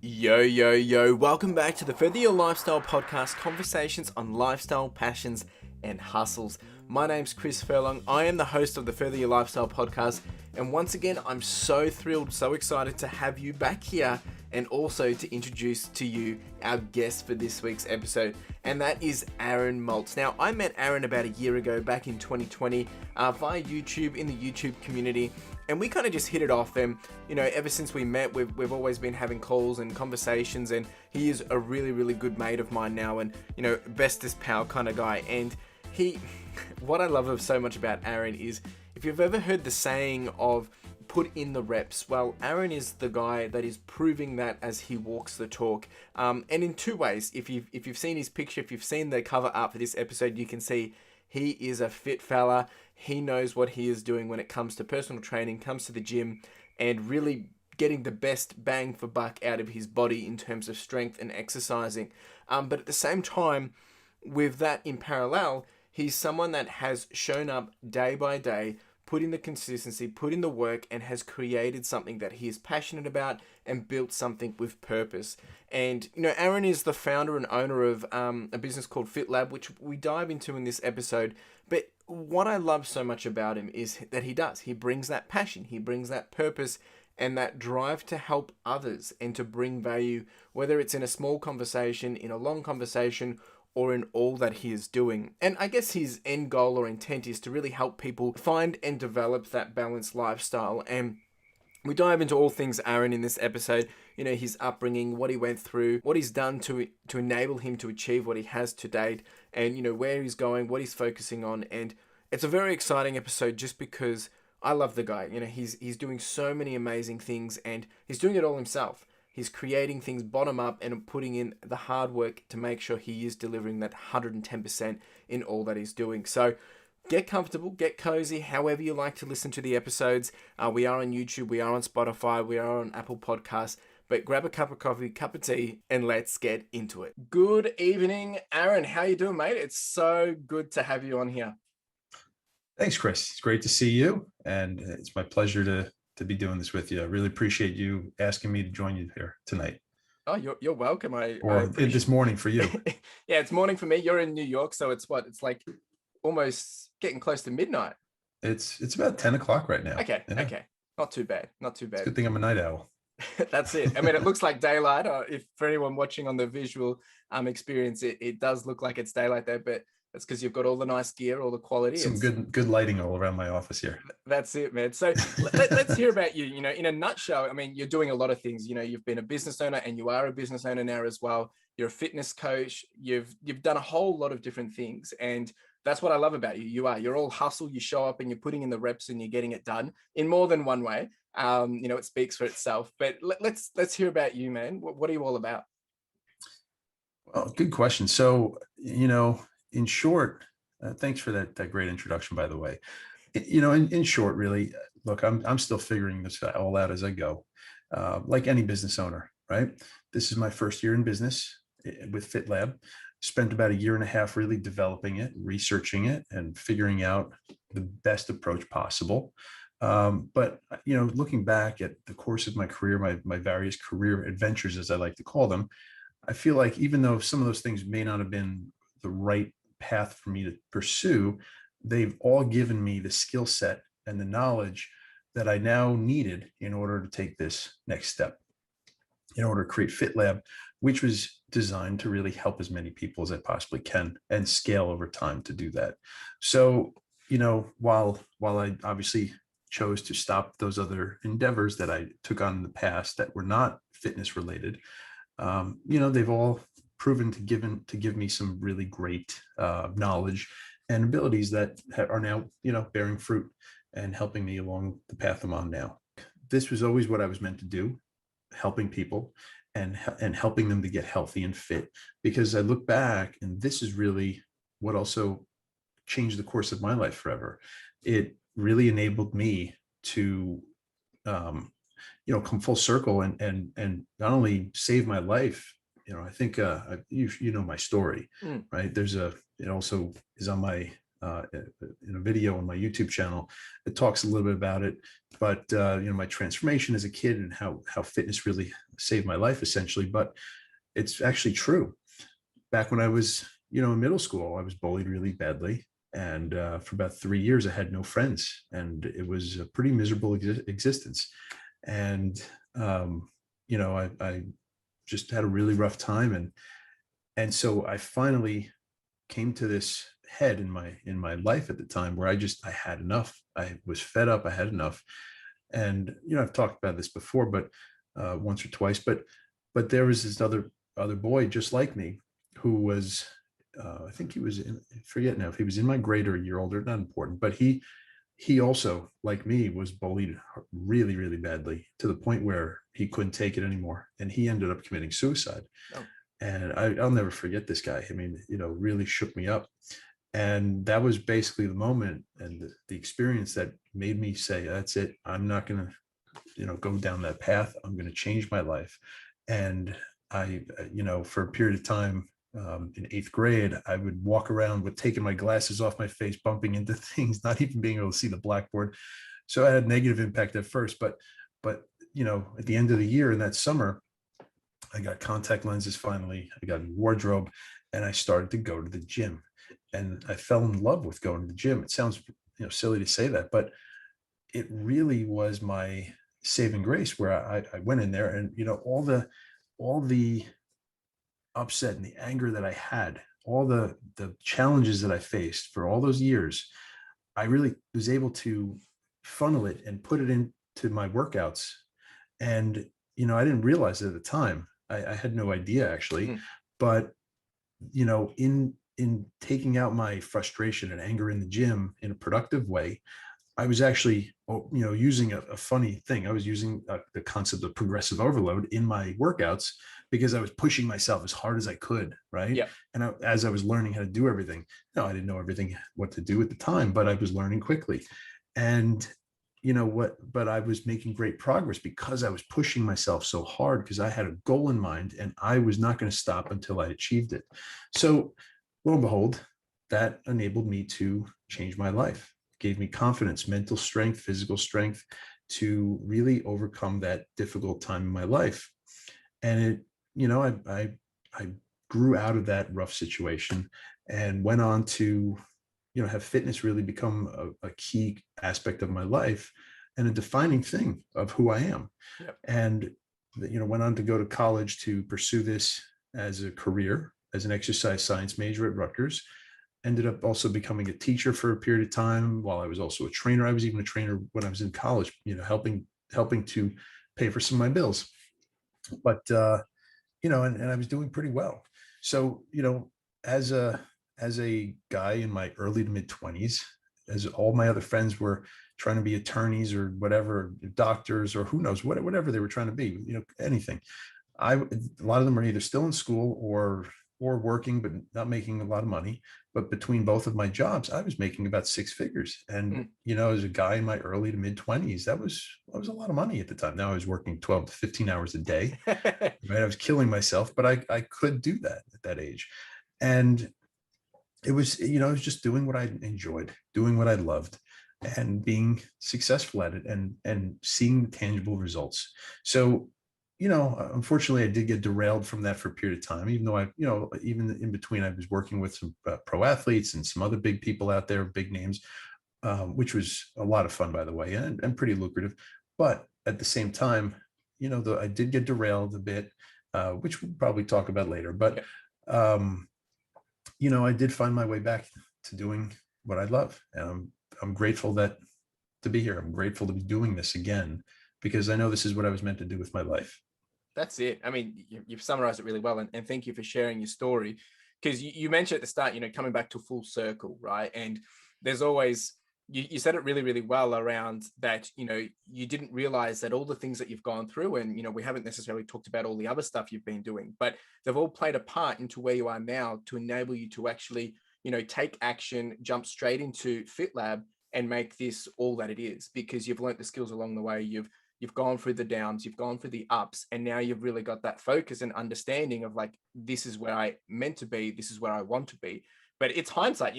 Yo, yo, yo, welcome back to the Further Your Lifestyle podcast, conversations on lifestyle, passions, and hustles. My name's Chris Furlong. I am the host of the Further Your Lifestyle podcast. And once again, I'm so thrilled, so excited to have you back here and also to introduce to you our guest for this week's episode. And that is Aaron Maltz. Now, I met Aaron about a year ago, back in 2020, via YouTube, in the YouTube community. And we kind of just hit it off, and ever since we met, we've always been having calls and conversations, and he is a really, really good mate of mine now, and bestest pal kind of guy. And what I love so much about Aaron is, if you've ever heard the saying of put in the reps, well, Aaron is the guy that is proving that as he walks the talk. And in two ways. If you've seen his picture, if you've seen the cover art for this episode, you can see he is a fit fella. He knows what he is doing when it comes to personal training, comes to the gym, and really getting the best bang for buck out of his body in terms of strength and exercising. But at the same time, with that in parallel, he's someone that has shown up day by day, put in the consistency, put in the work, and has created something that he is passionate about and built something with purpose. And, Aaron is the founder and owner of a business called Fitlabb, which we dive into in this episode. But what I love so much about him is that he brings that passion, he brings that purpose and that drive to help others and to bring value, whether it's in a small conversation, in a long conversation, or in all that he is doing. And I guess his end goal or intent is to really help people find and develop that balanced lifestyle. And we dive into all things Aaron in this episode, his upbringing, what he went through, what he's done to enable him to achieve what he has to date, and, where he's going, what he's focusing on. And it's a very exciting episode just because I love the guy. He's doing so many amazing things, and he's doing it all himself. He's creating things bottom up and putting in the hard work to make sure he is delivering that 110% in all that he's doing. So get comfortable, get cozy, however you like to listen to the episodes. We are on YouTube, we are on Spotify, we are on Apple Podcasts. But grab a cup of coffee, cup of tea, and let's get into it. Good evening, Aaron. How you doing, mate? It's so good to have you on here. Thanks, Chris. It's great to see you, and it's my pleasure to be doing this with you. I really appreciate you asking me to join you here tonight. Oh, you're welcome. This morning for you. Yeah, it's morning for me. You're in New York, so it's like almost getting close to midnight. It's about 10 o'clock right now. Okay. Not too bad. It's a good thing I'm a night owl. That's it. I mean, it looks like daylight. If for anyone watching on the visual experience, it does look like it's daylight there, but that's because you've got all the nice gear, all the quality. Some good lighting all around my office here. That's it, man. So let's hear about you. In a nutshell, I mean, you're doing a lot of things. You've been a business owner, and you are a business owner now as well. You're a fitness coach. You've done a whole lot of different things, and that's what I love about you. You're all hustle. You show up and you're putting in the reps and you're getting it done in more than one way. It speaks for itself. But let's hear about you, man. What are you all about? Well, good question. So, in short, thanks for that great introduction, by the way. In short, really, look, I'm still figuring this all out as I go, like any business owner, right? This is my first year in business with Fitlabb. Spent about 1.5 years really developing it, researching it, and figuring out the best approach possible. But looking back at the course of my career, my various career adventures, as I like to call them, I feel like even though some of those things may not have been the right path for me to pursue, they've all given me the skill set and the knowledge that I now needed in order to take this next step, in order to create Fitlabb, which was designed to really help as many people as I possibly can and scale over time to do that. So, while I obviously chose to stop those other endeavors that I took on in the past that were not fitness related, they've all proven to give me some really great knowledge and abilities that are now, bearing fruit and helping me along the path I'm on now. This was always what I was meant to do, helping people and helping them to get healthy and fit, because I look back and this is really what also changed the course of my life forever. It really enabled me to, come full circle and not only save my life. I think you know my story, right? It also is on my in a video on my YouTube channel. It talks a little bit about it, but my transformation as a kid and how fitness really saved my life essentially. But it's actually true. Back when I was, in middle school, I was bullied really badly. And for about 3 years, I had no friends, and it was a pretty miserable existence. And, I just had a really rough time. And so I finally came to this head in my life at the time where I had enough. I was fed up. I had enough. And, I've talked about this before, but once or twice, but there was this other boy just like me who was, I think he was I forget now if he was in my grade or a year older, not important, but he also, like me, was bullied really, really badly to the point where he couldn't take it anymore. And he ended up committing suicide. Oh. And I'll never forget this guy. I mean, really shook me up. And that was basically the moment and the experience that made me say, that's it. I'm not going to, go down that path. I'm going to change my life. And I, for a period of time, in 8th grade, I would walk around with taking my glasses off my face, bumping into things, not even being able to see the blackboard. So I had a negative impact at first, but at the end of the year in that summer, I got contact lenses finally, I got a wardrobe, and I started to go to the gym. And I fell in love with going to the gym. It sounds, silly to say that, but it really was my saving grace where I went in there and, all the upset and the anger that I had, all the challenges that I faced for all those years, I really was able to funnel it and put it into my workouts. And, I didn't realize it at the time. I had no idea actually, but, in taking out my frustration and anger in the gym in a productive way, I was actually, using a funny thing. I was using the concept of progressive overload in my workouts because I was pushing myself as hard as I could, right? Yeah. And as I was learning how to do everything, I didn't know everything what to do at the time, but I was learning quickly. And but I was making great progress because I was pushing myself so hard because I had a goal in mind and I was not going to stop until I achieved it. So lo and behold, that enabled me to change my life, gave me confidence, mental strength, physical strength to really overcome that difficult time in my life. And it, I grew out of that rough situation and went on to, have fitness really become a key aspect of my life and a defining thing of who I am. Yep. And, went on to go to college to pursue this as a career, as an exercise science major at Rutgers. Ended up also becoming a teacher for a period of time while I was also a trainer. I was even a trainer when I was in college, helping to pay for some of my bills. But, and I was doing pretty well. So, as a guy in my early to mid 20s, as all my other friends were trying to be attorneys or whatever, doctors, or who knows, whatever they were trying to be, anything. A lot of them are either still in school or working, but not making a lot of money. But between both of my jobs, I was making about 6 figures. And, as a guy in my early to mid 20s, that was a lot of money at the time. Now I was working 12 to 15 hours a day, right? I was killing myself, but I could do that at that age. And it was, I was just doing what I enjoyed, doing what I loved, and being successful at it and seeing the tangible results. So, unfortunately, I did get derailed from that for a period of time, even though even in between, I was working with some pro athletes and some other big people out there, big names, which was a lot of fun, by the way, and pretty lucrative. But at the same time, I did get derailed a bit, which we'll probably talk about later. But, I did find my way back to doing what I love. And I'm grateful to be here. I'm grateful to be doing this again, because I know this is what I was meant to do with my life. That's it. I mean, you've summarized it really well. And thank you for sharing your story, because you mentioned at the start, coming back to full circle, right? And there's always, you said it really, really well around that, you didn't realize that all the things that you've gone through, and, we haven't necessarily talked about all the other stuff you've been doing, but they've all played a part into where you are now to enable you to actually, take action, jump straight into Fitlabb and make this all that it is, because you've learned the skills along the way. You've gone through the downs, you've gone through the ups, and now you've really got that focus and understanding of like, this is where I meant to be, this is where I want to be. But it's hindsight,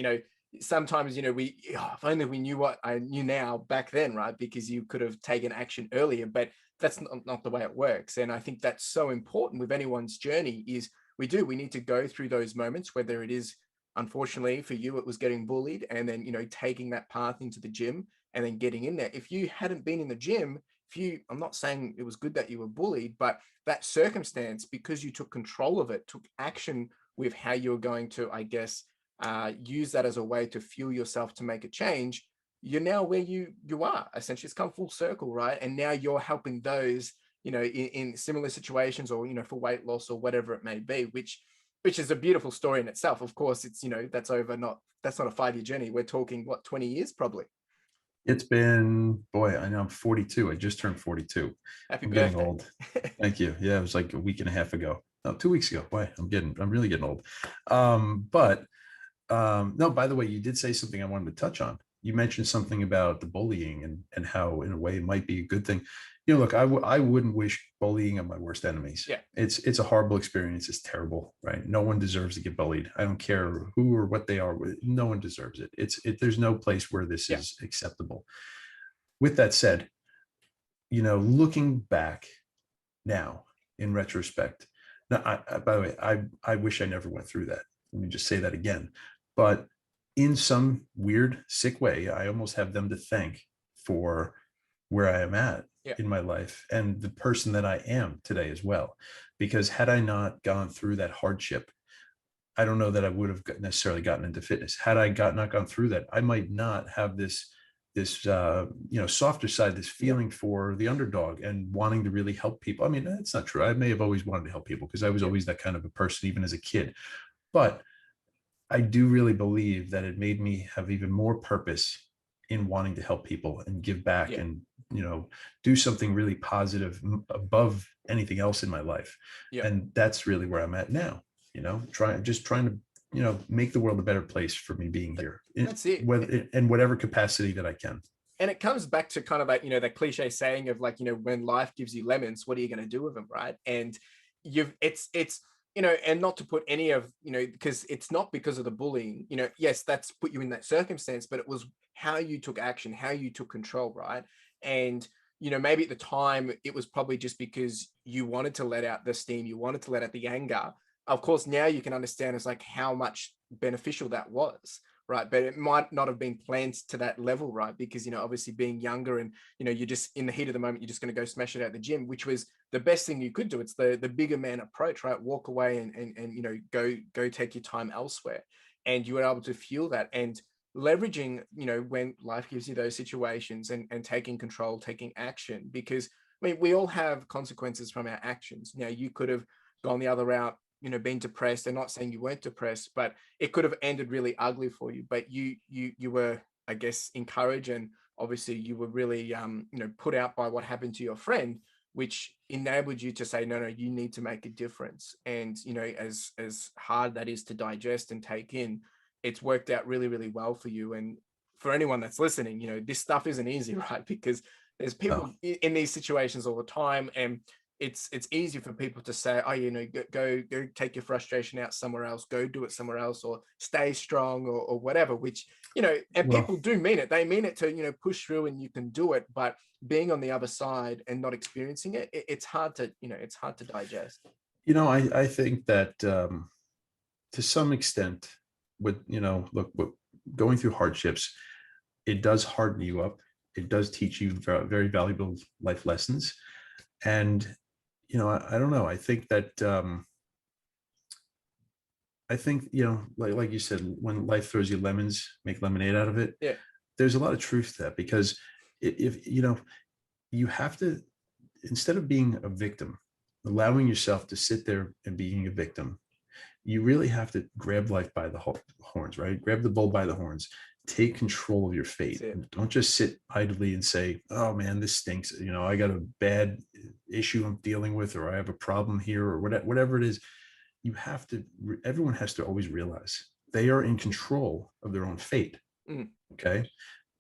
sometimes, if only we knew what I knew now back then, right? Because you could have taken action earlier, but that's not the way it works. And I think that's so important with anyone's journey is we need to go through those moments, whether it is, unfortunately for you, it was getting bullied and then, taking that path into the gym and then getting in there. If you hadn't been in the gym, I'm not saying it was good that you were bullied, but that circumstance, because you took control of it, took action with how you're going to, I guess, use that as a way to fuel yourself to make a change, you're now where you are. Essentially, it's come full circle, right? And now you're helping those, in similar situations, or for weight loss or whatever it may be, which is a beautiful story in itself. Of course, it's that's not a 5-year journey. We're talking what, 20 years probably. It's been, boy, I know I'm 42. I just turned 42. Happy I'm birthday. getting old. Thank you. Yeah, it was like a week and a half ago. No, 2 weeks ago. Boy, I'm really getting old. But no, by the way, you did say something I wanted to touch on. You mentioned something about the bullying and how, in a way, it might be a good thing. Look, I wouldn't wish bullying on my worst enemies. Yeah. It's a horrible experience. It's terrible, right? No one deserves to get bullied. I don't care who or what they are. No one deserves it. There's no place where this is acceptable. With that said, looking back now in retrospect, now, by the way, I wish I never went through that. Let me just say that again. But in some weird, sick way, I almost have them to thank for where I am at in my life and the person that I am today as well. Because had I not gone through that hardship, I don't know that I would have necessarily gotten into fitness. Had I not gone through that, I might not have this softer side, this feeling for the underdog and wanting to really help people. I mean, that's not true. I may have always wanted to help people because I was always that kind of a person, even as a kid. But I do really believe that it made me have even more purpose in wanting to help people and give back and, do something really positive above anything else in my life. And that's really where I'm at now, trying to, make the world a better place for me being here. That's it. In whatever capacity that I can. And it comes back to kind of like, that cliche saying of like, when life gives you lemons, what are you going to do with them? Right. And it's, and not to put any of, because it's not because of the bullying, yes, that's put you in that circumstance, but it was how you took action, how you took control. Right. And, maybe at the time it was probably just because you wanted to let out the steam, you wanted to let out the anger. Of course, now you can understand it's like how much beneficial that was. Right. But it might not have been planned to that level. Right. Because, obviously being younger and, you're just in the heat of the moment, you're just going to go smash it out the gym, which was the best thing you could do. It's the bigger man approach, right? Walk away and go take your time elsewhere. And you were able to fuel that and leveraging, when life gives you those situations and taking control, taking action, because I mean, we all have consequences from our actions. Now, you could have gone the other route, been depressed. They're not saying you weren't depressed, but it could have ended really ugly for you. But you were, I guess, encouraged, and obviously you were really, put out by what happened to your friend, which enabled you to say, no, you need to make a difference. And, as hard that is to digest and take in, it's worked out really, really well for you. And for anyone that's listening, this stuff isn't easy, right? Because there's people in these situations all the time, and it's easy for people to say, go take your frustration out somewhere else, go do it somewhere else, or stay strong, or whatever, which, and people do mean it. They mean it to, push through, and you can do it. But being on the other side and not experiencing it, it's hard to, it's hard to digest. I think that to some extent, with, look, going through hardships, it does harden you up. It does teach you very valuable life lessons. And, I don't know. I think that, like you said, when life throws you lemons, make lemonade out of it. Yeah. There's a lot of truth to that, because if you have to, instead of being a victim, allowing yourself to sit there and being a victim, you really have to grab life by the horns, right? Grab the bull by the horns, take control of your fate. Don't just sit idly and say, oh man, this stinks. I got a bad issue I'm dealing with, or I have a problem here, or whatever it is. Everyone has to always realize they are in control of their own fate. Okay.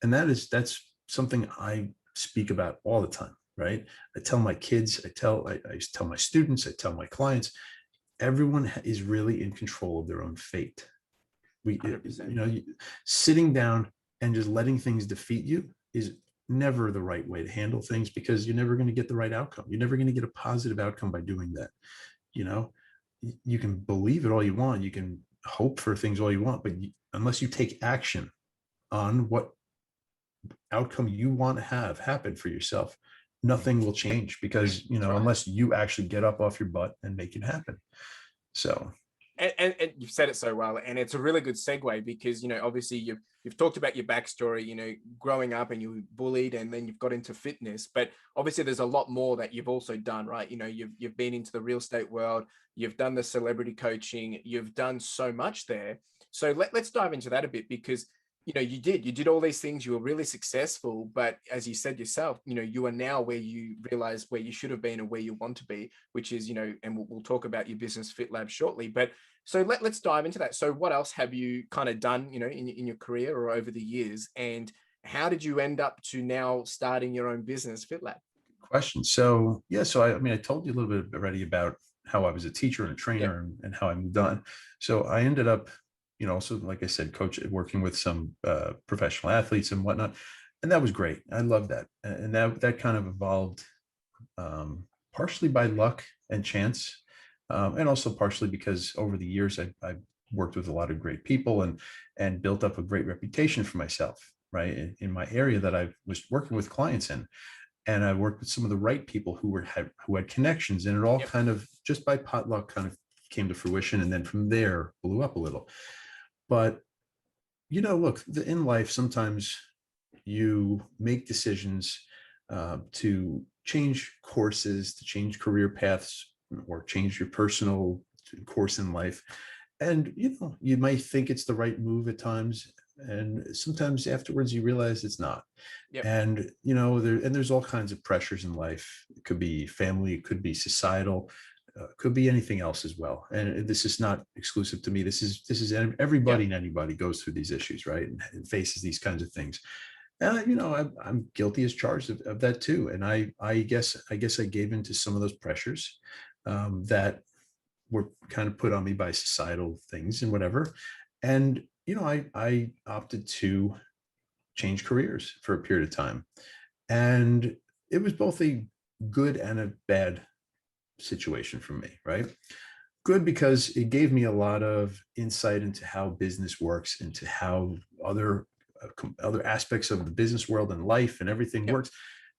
And that's something I speak about all the time, right? I tell my kids, I tell my students, I tell my clients, everyone is really in control of their own fate. 100%. Sitting down and just letting things defeat you is never the right way to handle things, because you're never going to get the right outcome. You're never going to get a positive outcome by doing that. You can believe it all you want. You can hope for things all you want, but unless you take action on what outcome you want to have happen for yourself, nothing will change, because, unless you actually get up off your butt and make it happen. So. And you've said it so well, and it's a really good segue, because obviously you've talked about your backstory, growing up and you were bullied, and then you've got into fitness, but obviously there's a lot more that you've also done, right? You've been into the real estate world, you've done the celebrity coaching, you've done so much there. So let's dive into that a bit, because you did all these things, you were really successful, but as you said yourself, you are now where you realize where you should have been and where you want to be, which is, and we'll talk about your business Fitlabb shortly. But so let's dive into that. So what else have you kind of done, in your career or over the years, and how did you end up to now starting your own business, Fitlabb? Question. So I told you a little bit already about how I was a teacher and a trainer, and how I moved on. So I ended up, so like I said, working with some professional athletes and whatnot. And that was great. I love that. And that kind of evolved partially by luck and chance. And also partially because over the years, I worked with a lot of great people and built up a great reputation for myself, right? In my area that I was working with clients in. And I worked with some of the right people who had connections, and it all kind of just by potluck kind of came to fruition. And then from there blew up a little. But, look, in life, sometimes you make decisions to change courses, to change career paths, or change your personal course in life. And, you might think it's the right move at times. And sometimes afterwards you realize it's not. And, there's all kinds of pressures in life. It could be family, it could be societal, could be anything else as well. And this is not exclusive to me. This is everybody and anybody goes through these issues, right? And faces these kinds of things. And, I'm guilty as charged of that too. And I guess I gave into some of those pressures that were kind of put on me by societal things and whatever. And, I opted to change careers for a period of time. And it was both a good and a bad situation for me, right? Good because it gave me a lot of insight into how business works, into how other aspects of the business world and life and everything works.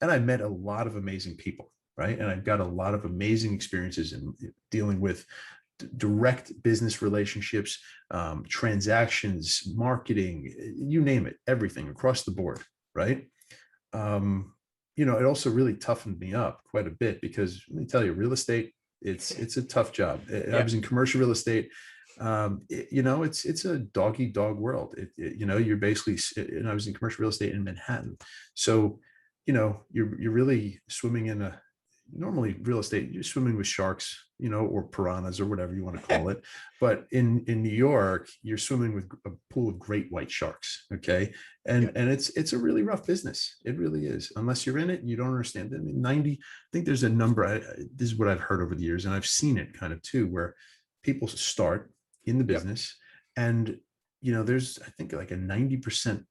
And I met a lot of amazing people, right? And I've got a lot of amazing experiences in dealing with direct business relationships, transactions, marketing, you name it, everything across the board, right? It also really toughened me up quite a bit, because let me tell you, real estate, it's a tough job. I was in commercial real estate. It's a dog eat dog world. You're basically, and I was in commercial real estate in Manhattan. So, you're really swimming in normally real estate, you're swimming with sharks, or piranhas or whatever you want to call it. But in New York, you're swimming with a pool of great white sharks. Okay. And it's a really rough business. It really is. Unless you're in it, you don't understand it. I mean, I think there's a number, this is what I've heard over the years, and I've seen it kind of too, where people start in the business and, there's, I think, like a 90%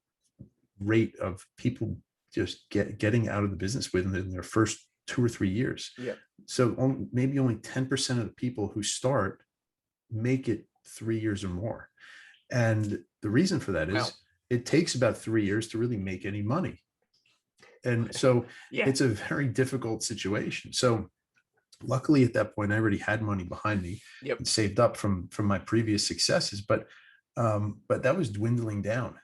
rate of people just getting out of the business within their first 2 or 3 years. So maybe only 10% of the people who start make it 3 years or more. And the reason for that is it takes about 3 years to really make any money. And so it's a very difficult situation. So luckily at that point, I already had money behind me and saved up from my previous successes, but that was dwindling down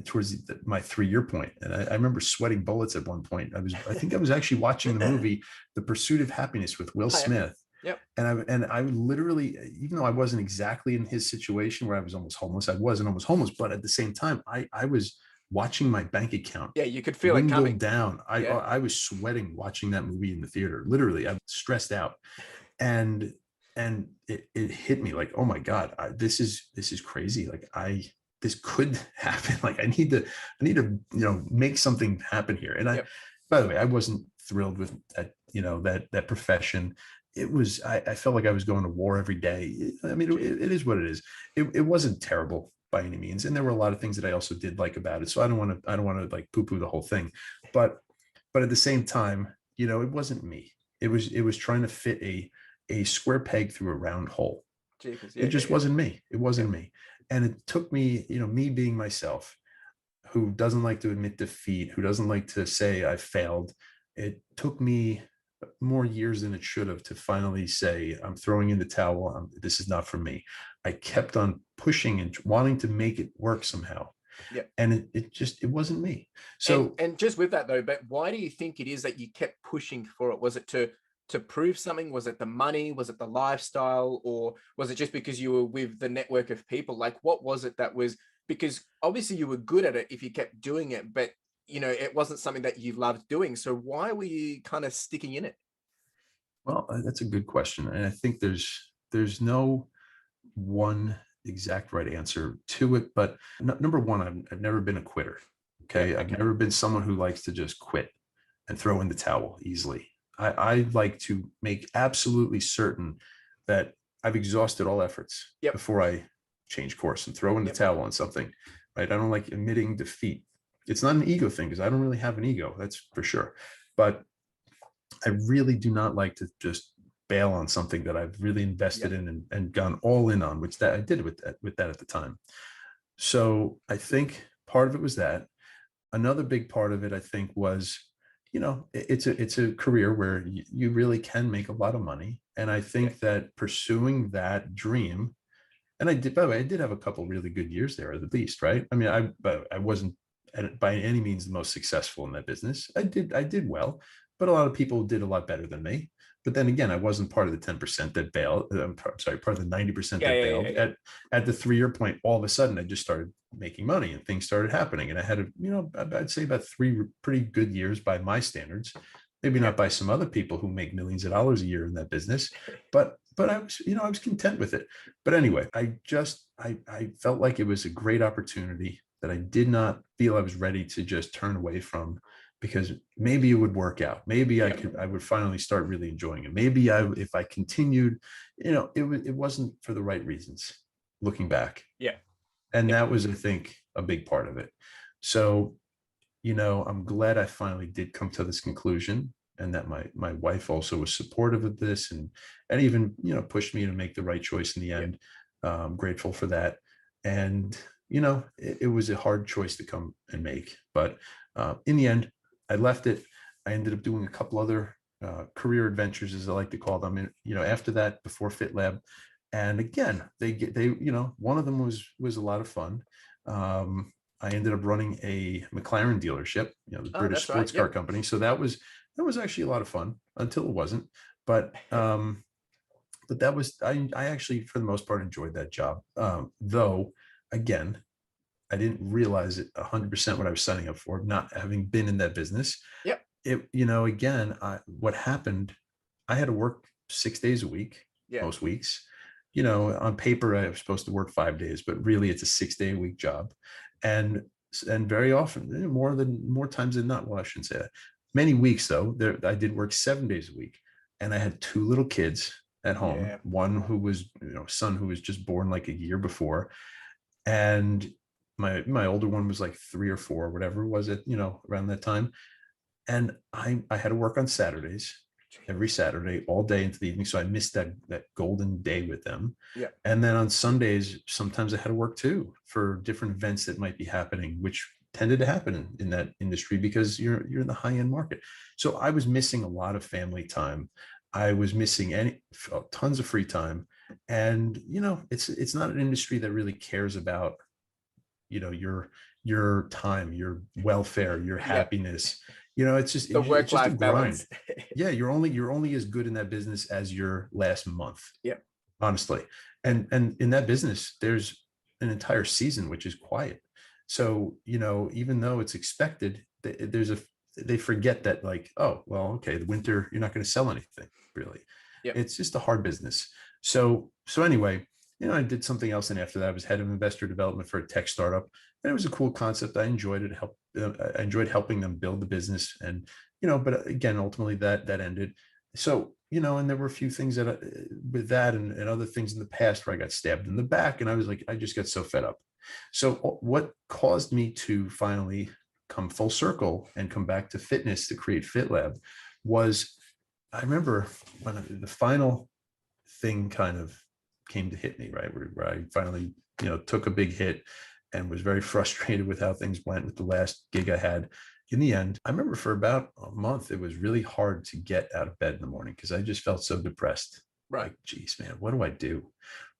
towards my 3-year point. And I remember sweating bullets at one point. I think I was actually watching the movie, The Pursuit of Happiness with Will Smith. And I literally, even though I wasn't exactly in his situation where I was almost homeless, I wasn't almost homeless, but at the same time, I was watching my bank account. You could feel it coming down. I was sweating watching that movie in the theater. Literally, I was stressed out. And it hit me like, oh my God, this is crazy. Like this could happen. Like I need to, make something happen here. And by the way, I wasn't thrilled with that, that profession. It was, I felt like I was going to war every day. I mean, it is what it is. It wasn't terrible by any means. And there were a lot of things that I also did like about it. So I don't want to like poo-poo the whole thing. But at the same time, you know, it wasn't me. It was trying to fit a square peg through a round hole. Jeepers. It just wasn't me. It wasn't Yeah. me. And it took me, you know, me being myself, who doesn't like to admit defeat, who doesn't like to say I failed. It took me more years than it should have to finally say, I'm throwing in the towel. This is not for me. I kept on pushing and wanting to make it work somehow. Yeah. And it wasn't me. And So, just with that though, but why do you think it is that you kept pushing for it? Was it to prove something? Was it the money? Was it the lifestyle? Or was it just because you were with the network of people? Like, what was it that was, because obviously you were good at it if you kept doing it, but you know, it wasn't something that you loved doing. So why were you kind of sticking in it? well, that's a good question. And I think there's no one exact right answer to it. But number one, I've never been a quitter. Yeah. Okay. I've Okay. never been someone who likes to just quit and throw in the towel easily. I like to make absolutely certain that I've exhausted all efforts Yep. before I change course and throw in the Yep. towel on something. Right. I don't like admitting defeat. It's not an ego thing because I don't really have an ego. That's for sure. But I really do not like to just bail on something that I've really invested Yep. in and gone all in on, which that I did with that at the time. So I think part of it was that. Another big part of it, I think, was, you know, it's a career where you really can make a lot of money. And I Yeah. think that pursuing that dream, and I did, by the way, I did have a couple really good years there at least, right? I mean, but I wasn't by any means the most successful in that business. I did well, but a lot of people did a lot better than me. But then again, I wasn't part of the 10% that bailed. I'm sorry, part of the 90% Yeah. that Yeah. Yeah. bailed. Yeah. At the 3 year point, all of a sudden, I just started making money and things started happening. And I had, you know, I'd say about 3 pretty good years by my standards. Maybe Yeah. not by some other people who make millions of dollars a year in that business, but I was, you know, I was content with it. But anyway, I felt like it was a great opportunity that I did not feel I was ready to just turn away from, because maybe it would work out. Maybe Yeah. I would finally start really enjoying it. Maybe if I continued, you know, it wasn't for the right reasons looking back. Yeah. And Yeah. that was, I think, a big part of it. So, you know, I'm glad I finally did come to this conclusion, and that my wife also was supportive of this and even, you know, pushed me to make the right choice in the Yeah. end. I'm grateful for that. And, you know, it was a hard choice to come and make, but in the end, I left it. I ended up doing a couple other career adventures, as I like to call them. And, you know, after that, before Fitlabb, and again, they, you know, one of them was a lot of fun. I ended up running a McLaren dealership, you know, the Oh, British that's right. sports car Yep. company. So that was actually a lot of fun until it wasn't. But that was, I actually for the most part enjoyed that job. Though again, I didn't realize it 100% what I was signing up for, not having been in that business. Yep. It, you know, again, what happened, I had to work 6 days a week, Yeah. most weeks. You know, on paper, I was supposed to work 5 days, but really it's a 6 day a week job. And very often, more times than not, well, I shouldn't say that. Many weeks though, I did work 7 days a week, and I had two little kids at home. Yeah. One who was, you know, son who was just born like a year before, and my older one was like 3 or 4, whatever it was, at, you know, around that time. And I had to work on Saturdays, every Saturday, all day into the evening. So I missed that golden day with them. Yeah. And then on Sundays, sometimes I had to work too for different events that might be happening, which tended to happen in that industry because you're in the high end market. So I was missing a lot of family time. I was missing tons of free time. And, you know, it's not an industry that really cares about, you know, your time, your welfare, your Yep. happiness. You know, The it's just a work-life grind. balance. Yeah, you're only as good in that business as your last month, Yep. honestly. And in that business, there's an entire season which is quiet. So, you know, even though it's expected, they forget that, like, oh, well, okay, the winter, you're not going to sell anything, really. Yep. It's just a hard business. So anyway, you know, I did something else, and after that, I was head of investor development for a tech startup, and it was a cool concept. I enjoyed it. I enjoyed helping them build the business, and, you know, but again, ultimately that ended. So, you know, and there were a few things that with that and other things in the past where I got stabbed in the back, and I was like, I just got so fed up. So what caused me to finally come full circle and come back to fitness to create Fitlabb was, I remember when the final thing kind of came to hit me, right? Where I finally, took a big hit and was very frustrated with how things went with the last gig I had. In the end, I remember for about a month, it was really hard to get out of bed in the morning because I just felt so depressed. Right. Like, geez, man, what do I do?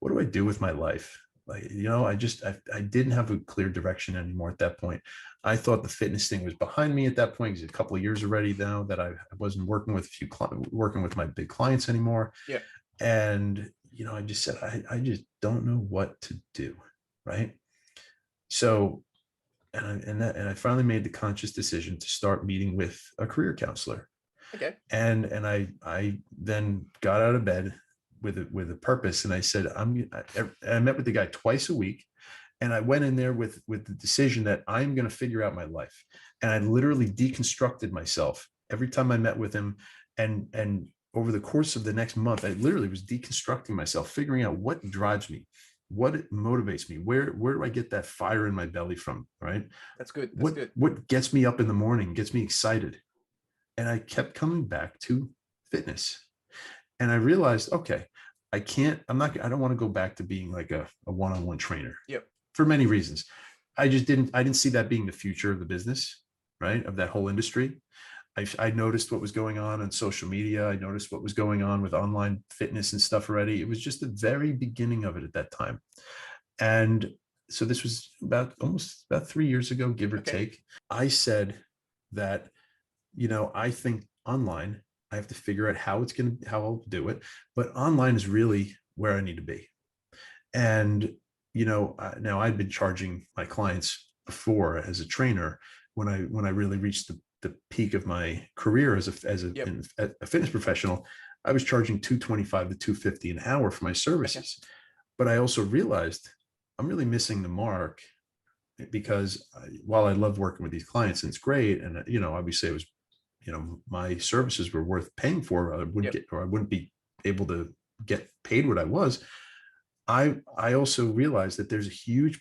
What do I do with my life? Like, I didn't have a clear direction anymore at that point. I thought the fitness thing was behind me at that point. Because a couple of years already now that I wasn't working with working with my big clients anymore. Yeah. And, I just said, I just don't know what to do. Right. So, and I finally made the conscious decision to start meeting with a career counselor. Okay. And I then got out of bed with a purpose. And I said, I met with the guy twice a week. And I went in there with the decision that I'm going to figure out my life. And I literally deconstructed myself every time I met with him. And over the course of the next month, I literally was deconstructing myself, figuring out what drives me, what motivates me, where do I get that fire in my belly from, right? That's good. What gets me up in the morning, gets me excited. And I kept coming back to fitness. And I realized, okay, I don't want to go back to being like a one-on-one trainer. Yep. For many reasons. I didn't see that being the future of the business, right? Of that whole industry. I noticed what was going on social media. I noticed what was going on with online fitness and stuff already. It was just the very beginning of it at that time. And so this was almost about 3 years ago, give or take. I said that, I think online, I have to figure out how I'll do it, but online is really where I need to be. And, now I've been charging my clients before as a trainer when I really reached the peak of my career as a fitness professional. I was charging $225 to $250 an hour for my services. But I also realized I'm really missing the mark because while I love working with these clients and it's great, and obviously it was, my services were worth paying for, I wouldn't be able to get paid what I was. I also realized that there's a huge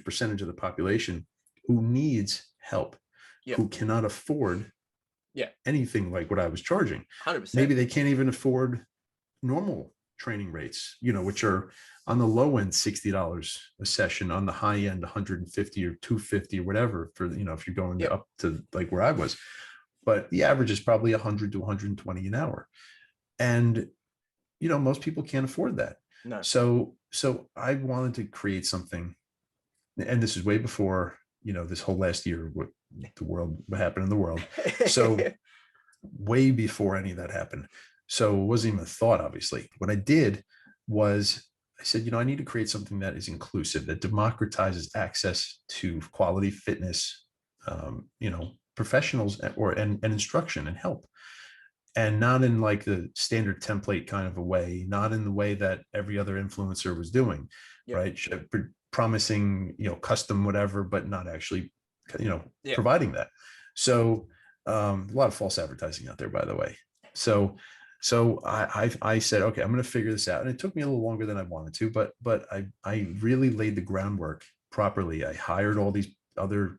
percentage of the population who needs help, who cannot afford anything like what I was charging. 100%. Maybe they can't even afford normal training rates, which are on the low end $60 a session, on the high end $150 or $250 or whatever for, if you're going up to like where I was. But the average is probably $100 to $120 an hour. And, most people can't afford that. No. So I wanted to create something, and this is way before, this whole last year, what happened in the world. So way before any of that happened. So it wasn't even a thought, obviously. What I did was I said, I need to create something that is inclusive, that democratizes access to quality fitness, professionals and instruction and help. And not in like the standard template kind of a way, not in the way that every other influencer was doing, right? Promising, custom whatever, but not actually, providing that. So a lot of false advertising out there, by the way. So I said, okay, I'm going to figure this out. And it took me a little longer than I wanted to, but I really laid the groundwork properly. I hired all these other,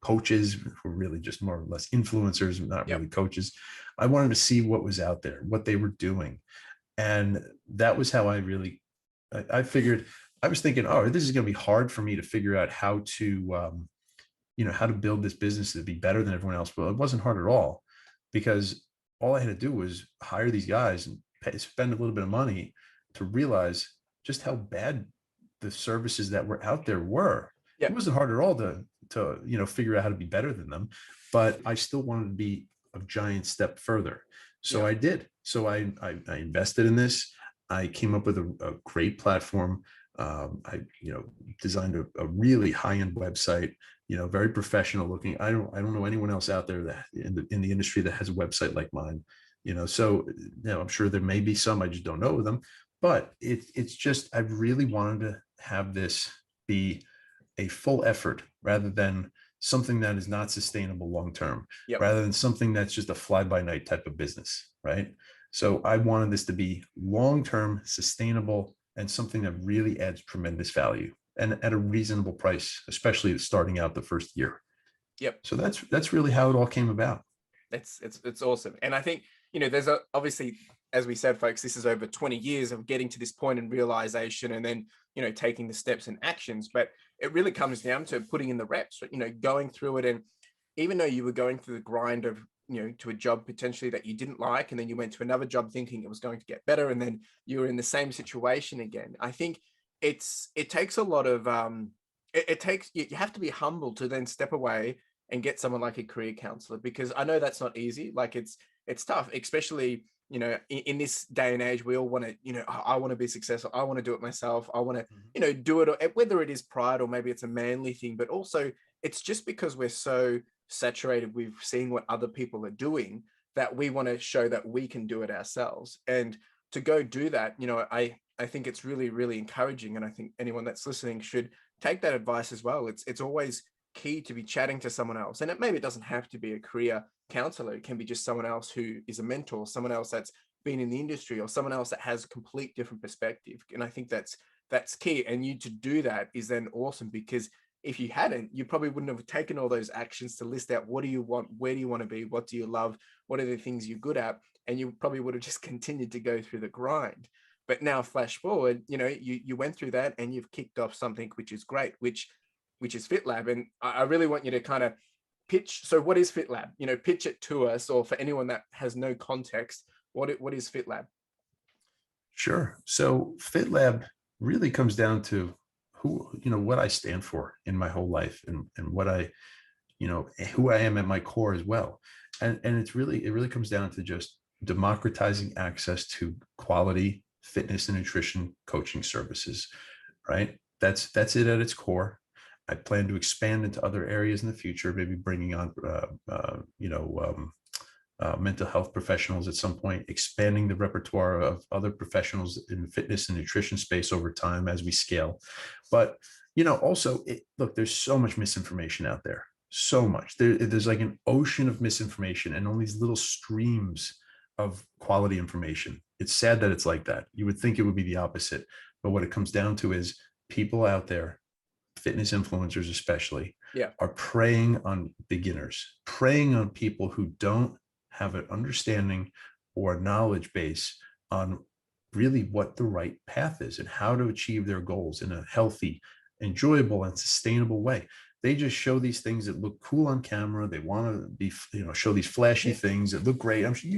coaches who were really just more or less influencers, not really coaches. I wanted to see what was out there, what they were doing. And that was how I figured. I was thinking, oh, this is going to be hard for me to figure out how to, how to build this business to be better than everyone else. But it wasn't hard at all, because all I had to do was hire these guys and spend a little bit of money to realize just how bad the services that were out there were. It wasn't hard at all to figure out how to be better than them, but I still wanted to be a giant step further. So I did. So I invested in this. I came up with a great platform. I designed a really high-end website, very professional looking. I don't know anyone else out there that in the industry that has a website like mine. So I'm sure there may be some, I just don't know them. But it's just, I really wanted to have this be a full effort rather than something that is not sustainable long-term, rather than something that's just a fly-by-night type of business, right? So I wanted this to be long-term, sustainable, and something that really adds tremendous value. and at a reasonable price, especially starting out the first year. Yep. So that's really how it all came about. It's awesome. And I think, there's obviously, as we said, folks, this is over 20 years of getting to this point and realization, and then, taking the steps and actions. But it really comes down to putting in the reps, going through it. And even though you were going through the grind of, to a job potentially that you didn't like, and then you went to another job thinking it was going to get better, and then you were in the same situation again. I think it takes a lot of, you have to be humble to then step away and get someone like a career counselor, because I know that's not easy. Like it's tough, especially, in this day and age. We all want to, I want to be successful. I want to do it myself. I want to, do it, whether it is pride or maybe it's a manly thing, but also it's just because we're so saturated with seeing what other people are doing that we want to show that we can do it ourselves. And to go do that, I think it's really, really encouraging. And I think anyone that's listening should take that advice as well. It's always key to be chatting to someone else. And it doesn't have to be a career counselor. It can be just someone else who is a mentor, someone else that's been in the industry, or someone else that has a complete different perspective. And I think that's key. And you to do that is then awesome, because if you hadn't, you probably wouldn't have taken all those actions to list out what do you want, where do you want to be, what do you love, what are the things you're good at, and you probably would have just continued to go through the grind. But now flash forward, you went through that and you've kicked off something which is great, which is Fitlabb. And I really want you to kind of pitch. So what is Fitlabb? Pitch it to us, or for anyone that has no context, what is Fitlabb? Sure. So Fitlabb really comes down to what I stand for in my whole life, and what I, who I am at my core as well. And it really comes down to just democratizing access to quality fitness and nutrition coaching services, right? That's it at its core. I plan to expand into other areas in the future, maybe bringing on, mental health professionals at some point, expanding the repertoire of other professionals in the fitness and nutrition space over time as we scale. But, also, look, there's so much misinformation out there, so much. There's like an ocean of misinformation and all these little streams of quality information. It's sad that it's like that. You would think it would be the opposite. But what it comes down to is people out there, fitness influencers especially, are preying on beginners, preying on people who don't have an understanding or knowledge base on really what the right path is and how to achieve their goals in a healthy, enjoyable, and sustainable way. They just show these things that look cool on camera. They want to be, show these flashy things that look great. I'm sure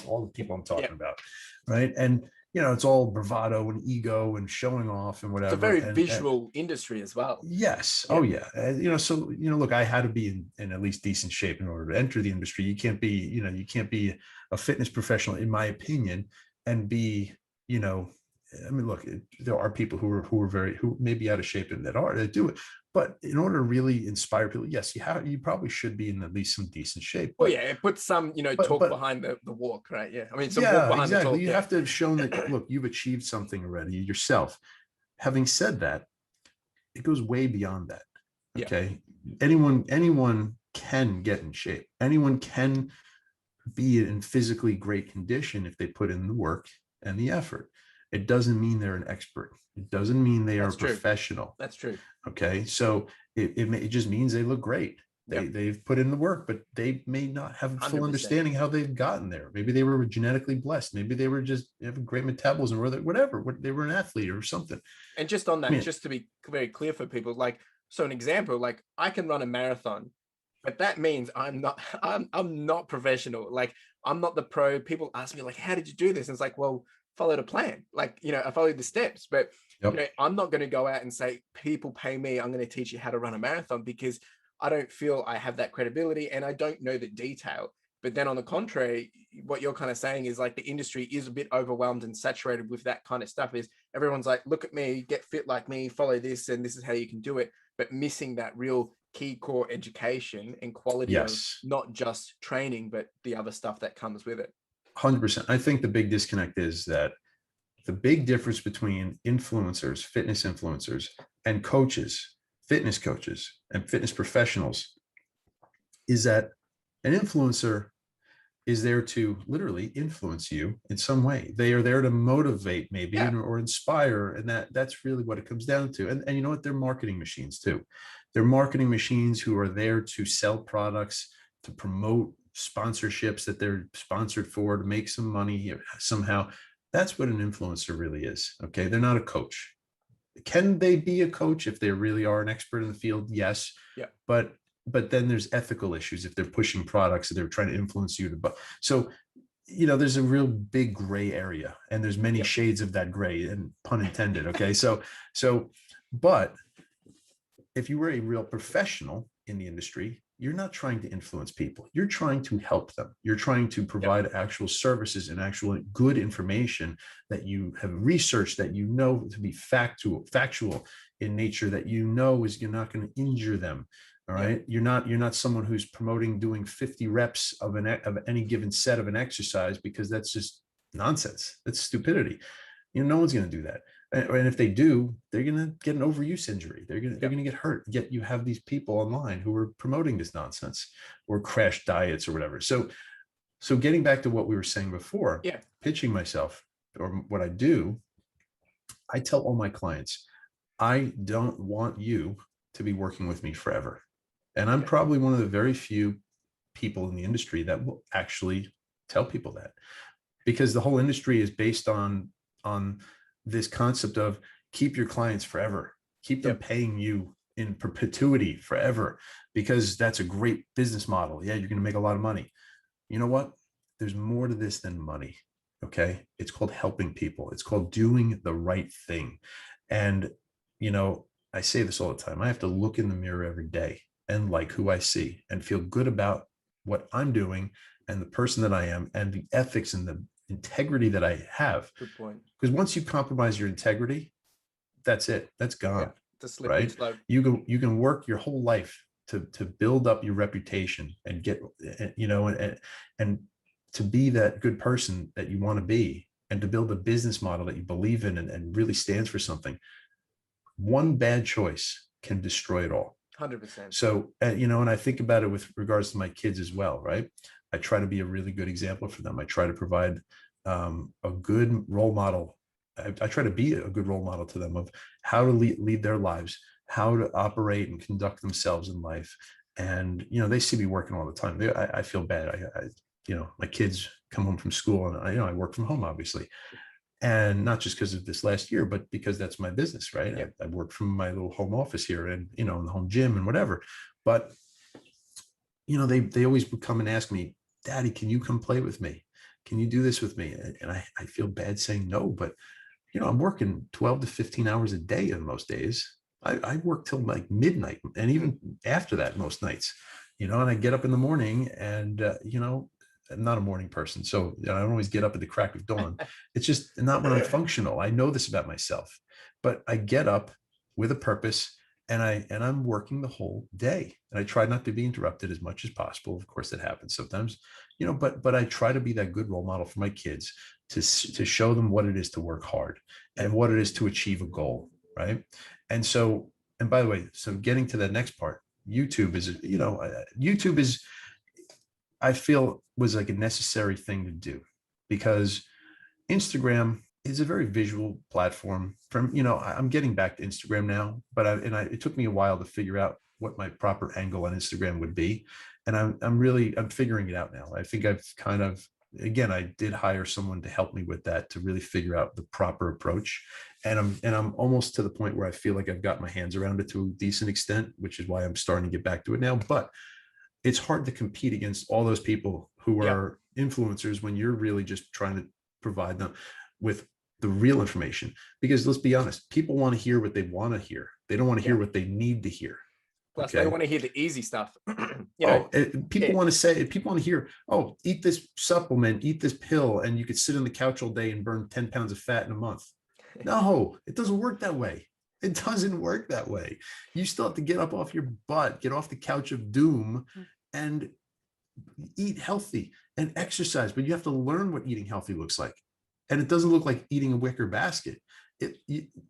all the people I'm talking about, right? And it's all bravado and ego and showing off and whatever. It's a very visual industry as well. Yes. Yeah. Oh yeah. So, look, I had to be in at least decent shape in order to enter the industry. You can't be a fitness professional, in my opinion, and be, look, there are people who may be out of shape and that do it. But in order to really inspire people, yes, you probably should be in at least some decent shape. But, it puts some, talk behind the walk, right? Yeah. I mean, some walk behind exactly. the talk. You have to have shown that, look, you've achieved something already yourself. Having said that, it goes way beyond that. Okay. Anyone can get in shape. Anyone can be in physically great condition if they put in the work and the effort. It doesn't mean they're an expert. It doesn't mean they are a professional. That's true. Okay. So it just means they look great. They've put in the work, but they may not have a full 100%. Understanding how they've gotten there. Maybe they were genetically blessed. Maybe they were just have a great metabolism, or whatever. They were an athlete or something. And just on that, just to be very clear for people, so an example, I can run a marathon, but that means I'm not professional. I'm not the pro. People ask me how did you do this? And it's well, followed a plan. I followed the steps, but I'm not going to go out and say, people pay me, I'm going to teach you how to run a marathon, because I don't feel I have that credibility and I don't know the detail. But then on the contrary, what you're kind of saying is the industry is a bit overwhelmed and saturated with that kind of stuff. Is everyone's look at me, get fit like me, follow this, and this is how you can do it. But missing that real key core education and quality of not just training, but the other stuff that comes with it. 100%. I think the big disconnect is that the big difference between influencers, fitness influencers, and coaches, fitness coaches, and fitness professionals is that an influencer is there to literally influence you in some way. They are there to motivate maybe Yeah. or inspire. And that's really what it comes down to. And you know what? They're marketing machines too. They're marketing machines who are there to sell products, to promote sponsorships that they're sponsored for, to make some money somehow. That's what an influencer really is. Okay. They're not a coach. Can they be a coach if they really are an expert in the field? Yes. Yeah. But then there's ethical issues if they're pushing products and they're trying to influence you to buy. So, there's a real big gray area, and there's many shades of that gray, and pun intended. Okay. But if you were a real professional in the industry, you're not trying to influence people. You're trying to help them. You're trying to provide actual services and actual good information that you have researched, that to be factual in nature, that is you're not going to injure them. All right. You're not someone who's promoting doing 50 reps of any given set of an exercise, because that's just nonsense. That's stupidity. No one's going to do that. And if they do, they're going to get an overuse injury. They're going to get hurt. Yet you have these people online who are promoting this nonsense, or crash diets or whatever. So getting back to what we were saying before, pitching myself, or what I do, I tell all my clients, I don't want you to be working with me forever. And I'm probably one of the very few people in the industry that will actually tell people that, because the whole industry is based on this concept of keep your clients forever, keep them paying you in perpetuity forever, because that's a great business model. Yeah, you're going to make a lot of money. You know what? There's more to this than money. Okay. It's called helping people. It's called doing the right thing. And, I say this all the time. I have to look in the mirror every day and like who I see and feel good about what I'm doing and the person that I am and the ethics and the integrity that I have. Good point. Because once you compromise your integrity, that's it. That's gone. Right? Slope. You can work your whole life to build up your reputation and get, and to be that good person that you want to be, and to build a business model that you believe in and really stands for something. One bad choice can destroy it all. 100%. So, and I think about it with regards to my kids as well, right? I try to be a really good example for them. I try to provide a good role model. I try to be a good role model to them of how to lead their lives, how to operate and conduct themselves in life. And, they see me working all the time. I feel bad. My kids come home from school, and I work from home, obviously. And not just because of this last year, but because that's my business, right? Yeah. I work from my little home office here, and, in the home gym and whatever. But, they always would come and ask me, Daddy, can you come play with me? Can you do this with me? And I feel bad saying no, but, I'm working 12 to 15 hours a day on most days. I work till like midnight, and even after that, most nights, and I get up in the morning, and, I'm not a morning person. So I don't always get up at the crack of dawn. It's just not when I'm functional. I know this about myself, but I get up with a purpose, and I'm working the whole day, and I try not to be interrupted as much as possible. Of course, that happens sometimes, but I try to be that good role model for my kids to show them what it is to work hard and what it is to achieve a goal. Right. And so, and by the way, so getting to the next part, YouTube is, I feel, was like a necessary thing to do, because Instagram is a very visual platform. I'm getting back to Instagram now, but it took me a while to figure out what my proper angle on Instagram would be. And I'm figuring it out now. I think I've kind of, again, I did hire someone to help me with that, to really figure out the proper approach. And I'm almost to the point where I feel like I've got my hands around it to a decent extent, which is why I'm starting to get back to it now. But it's hard to compete against all those people who are influencers when you're really just trying to provide them with the real information. Because let's be honest, people want to hear what they want to hear. They don't want to hear what they need to hear. Plus, they want to hear the easy stuff. People want to hear, oh, eat this supplement, eat this pill, and you could sit on the couch all day and burn 10 pounds of fat in a month. No, it doesn't work that way. It doesn't work that way. You still have to get up off your butt, get off the couch of doom, and eat healthy and exercise. But you have to learn what eating healthy looks like. And it doesn't look like eating a wicker basket.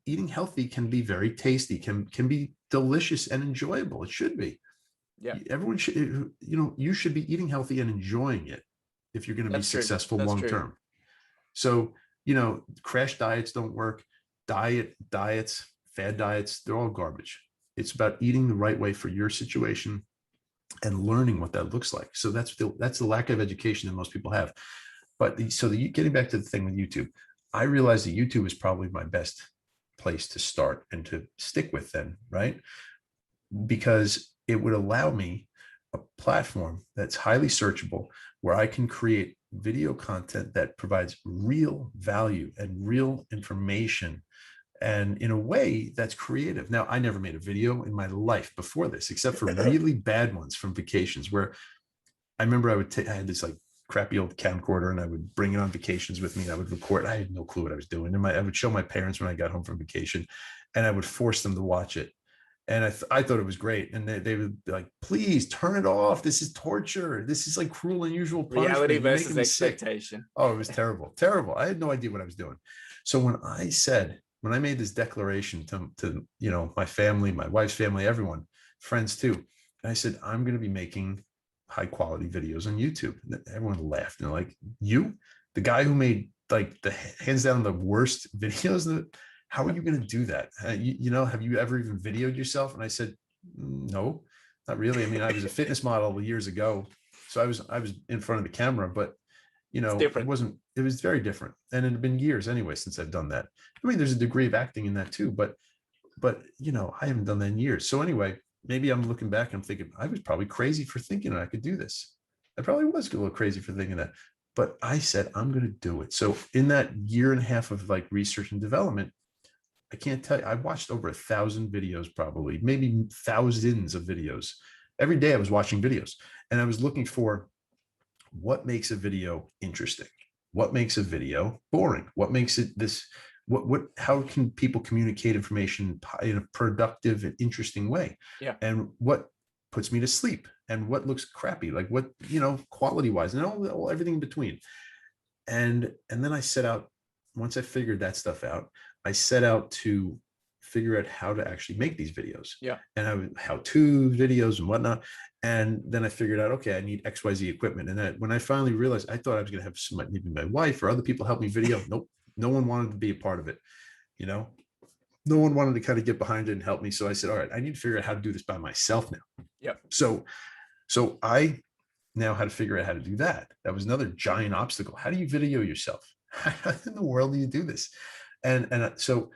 Eating healthy can be very tasty, can be delicious and enjoyable. It should be. Yeah. Everyone should, you should be eating healthy and enjoying it. if you're going to be That's true. successful That's long true. term. So, crash diets don't work. Diets, fad diets, they're all garbage. It's about eating the right way for your situation and learning what that looks like. So that's the lack of education that most people have. But getting back to the thing with YouTube, I realized that YouTube is probably my best place to start and to stick with then, right? Because it would allow me a platform that's highly searchable where I can create video content that provides real value and real information, and in a way that's creative. Now, I never made a video in my life before this, except for really bad ones from vacations, where I remember I had this like crappy old camcorder, and I would bring it on vacations with me, and I would record. I had no clue what I was doing. And I would show my parents when I got home from vacation, and I would force them to watch it. And I thought it was great. And they would be like, please turn it off. This is torture. This is like cruel and unusual Reality punishment. You're versus making me sick. expectation. Oh, it was terrible. Terrible. I had no idea what I was doing. So when I made this declaration to my family, my wife's family, everyone, friends too, and I said, I'm going to be making high quality videos on YouTube. And everyone laughed. And they're like, you, the guy who made like the hands down the worst videos, how are you going to do that? Have you ever even videoed yourself? And I said, no, not really. I mean, I was a fitness model years ago, so I was in front of the camera, but it was very different. And it had been years anyway since I've done that. I mean, there's a degree of acting in that too, but I haven't done that in years. So anyway, maybe I'm looking back and I'm thinking I was probably crazy for thinking I could do this. I probably was a little crazy for thinking that, but I said, I'm going to do it. So in that year and a half of like research and development, I can't tell you, I watched over 1,000 videos, probably maybe thousands of videos. Every day I was watching videos, and I was looking for what makes a video interesting, what makes a video boring, what makes it how can people communicate information in a productive and interesting way? Yeah. And what puts me to sleep, and what looks crappy, like what, quality wise, and everything in between. And then I set out, once I figured that stuff out, I set out to figure out how to actually make these videos. Yeah. And how-to videos and whatnot. And then I figured out, okay, I need XYZ equipment. And when I finally realized, I thought I was going to have maybe my wife or other people help me video. Nope. No one wanted to be a part of it. No one wanted to kind of get behind it and help me. So I said, all right, I need to figure out how to do this by myself now. Yeah. So I now had to figure out how to do that. That was another giant obstacle. How do you video yourself? How in the world do you do this? And so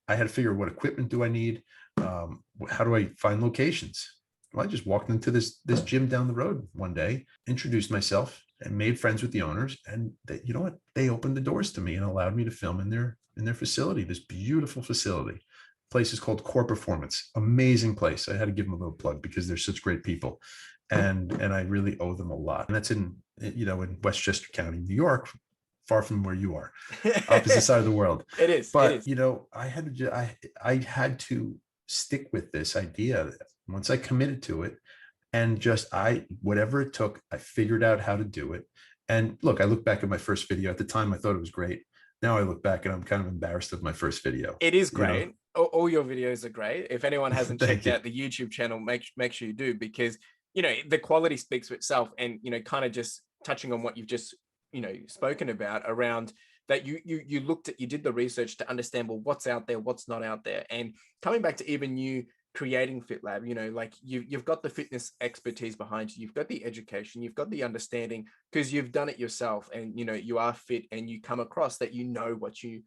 I had to figure, what equipment do I need? How do I find locations? Well, I just walked into this gym down the road one day, introduced myself, and made friends with the owners. And you know what? They opened the doors to me and allowed me to film in their facility, this beautiful facility. Place is called Core Performance. Amazing place. I had to give them a little plug because they're such great people. And I really owe them a lot. And that's in Westchester County, New York, far from where you are, opposite side of the world. It is. But it is. I had to stick with this idea once I committed to it, and whatever it took, I figured out how to do it. And look, I look back at my first video. At the time, I thought it was great. Now I look back and I'm kind of embarrassed of my first video. It is great. All your videos are great. If anyone hasn't checked out the YouTube channel, make sure you do, because the quality speaks for itself. And kind of just touching on what you've just spoken about around that, you did the research to understand, well, what's out there, what's not out there. And coming back to even you creating Fitlabb, like you've got the fitness expertise behind you, you've got the education, you've got the understanding, because you've done it yourself, and you are fit, and you come across that what you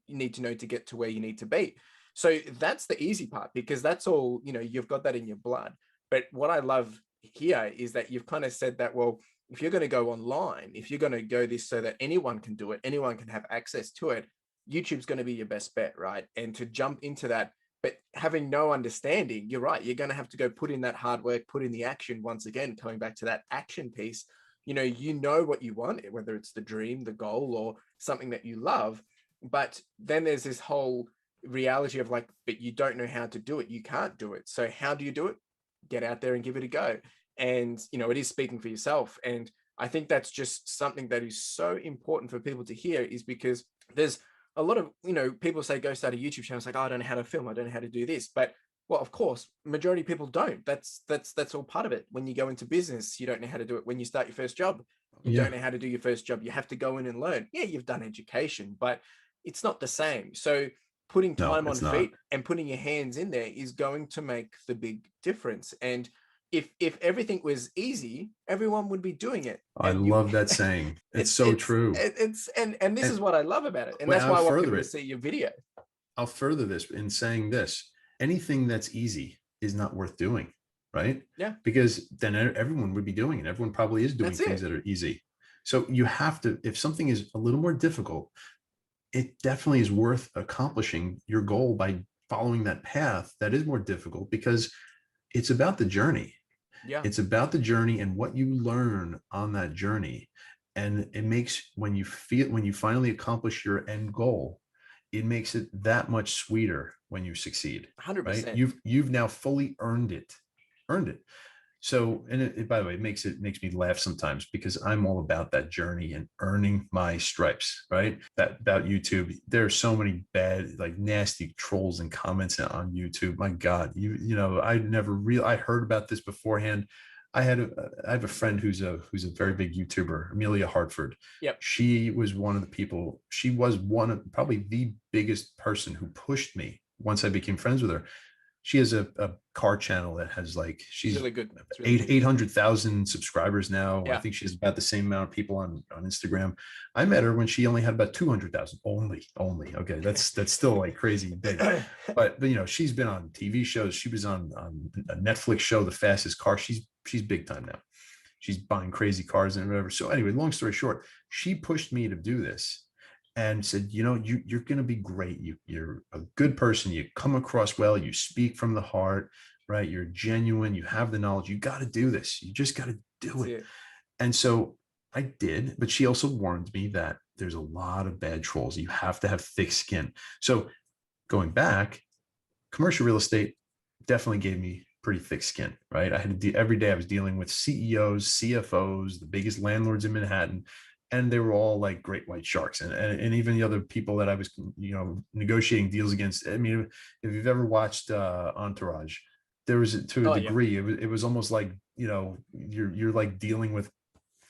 need to know to get to where you need to be. So that's the easy part, because that's all, you've got that in your blood. But what I love here is that you've kind of said that, well, if you're going to go online, if you're going to go this so that anyone can do it, anyone can have access to it, YouTube's going to be your best bet, right? And to jump into that, but having no understanding, you're right, you're going to have to go put in that hard work, put in the action. Once again, coming back to that action piece, what you want, whether it's the dream, the goal, or something that you love. But then there's this whole reality of like, but you don't know how to do it. You can't do it. So how do you do it? Get out there and give it a go. And, it is speaking for yourself. And I think that's just something that is so important for people to hear, is because there's a lot of, people say, go start a YouTube channel. It's like, oh, I don't know how to film. I don't know how to do this. But Well, of course, majority of people don't. That's all part of it. When you go into business, you don't know how to do it. When you start your first job, you Yeah. don't know how to do your first job. You have to go in and learn. Yeah, you've done education, but it's not the same. So putting No, time on it's not. feet and putting your hands in there is going to make the big difference. And if everything was easy, everyone would be doing it. I And you love that saying. It's it's so true. and this is And what I love about it. And well, that's why I'll I want further people to it. see your video. I'll further this in saying this: anything that's easy is not worth doing, right? Yeah, Because then everyone would be doing it. Everyone probably is doing that's things it. that are easy. So you have to, if something is a little more difficult, it definitely is worth accomplishing your goal by following that path that is more difficult, because it's about the journey. Yeah, It's about the journey and what you learn on that journey. And it makes, when you finally accomplish your end goal, it makes it that much sweeter when you succeed, right? 100%. You've now fully earned it. So, and by the way, it makes me laugh sometimes, because I'm all about that journey and earning my stripes, right? That about YouTube, there are so many bad, like nasty trolls and comments on YouTube. My God, I heard about this beforehand. I have a friend who's a very big YouTuber, Amelia Hartford. Yep. She was one of the people. She was one of, probably the biggest person who pushed me once I became friends with her. She has a car channel that has, like, It's she's really good. It's really good. 800,000 subscribers now. I Yeah. think she has about the same amount of people on Instagram. I met her when she only had about 200,000 only. Okay. That's still like crazy big, but she's been on TV shows. She was on a Netflix show, The Fastest Car. She's big time now. She's buying crazy cars and whatever. So anyway, long story short, she pushed me to do this and said, you're going to be great. You're a good person. You come across well. You speak from the heart, right? You're genuine. You have the knowledge. You got to do this. You just got to do it. And so I did, but she also warned me that there's a lot of bad trolls. You have to have thick skin. So going back, commercial real estate definitely gave me pretty thick skin, right? I had to every day I was dealing with CEOs, CFOs, the biggest landlords in Manhattan, and they were all like great white sharks. And even the other people that I was, negotiating deals against. I mean, if you've ever watched Entourage, there was, to a degree, it was almost like, you're like dealing with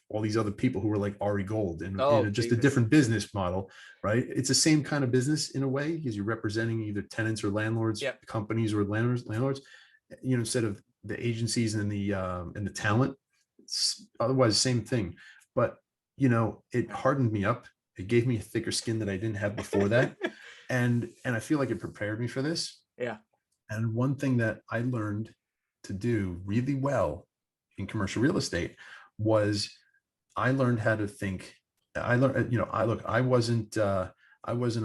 all these other people who were like Ari Gold and just a different business model, right? It's the same kind of business in a way, because you're representing either tenants or landlords, companies or landlords, instead of the agencies and the talent. It's otherwise same thing, but it hardened me up. It gave me a thicker skin that I didn't have before that. and I feel like it prepared me for this. Yeah. And one thing that I learned to do really well in commercial real estate was I learned how to think. I learned, I wasn't a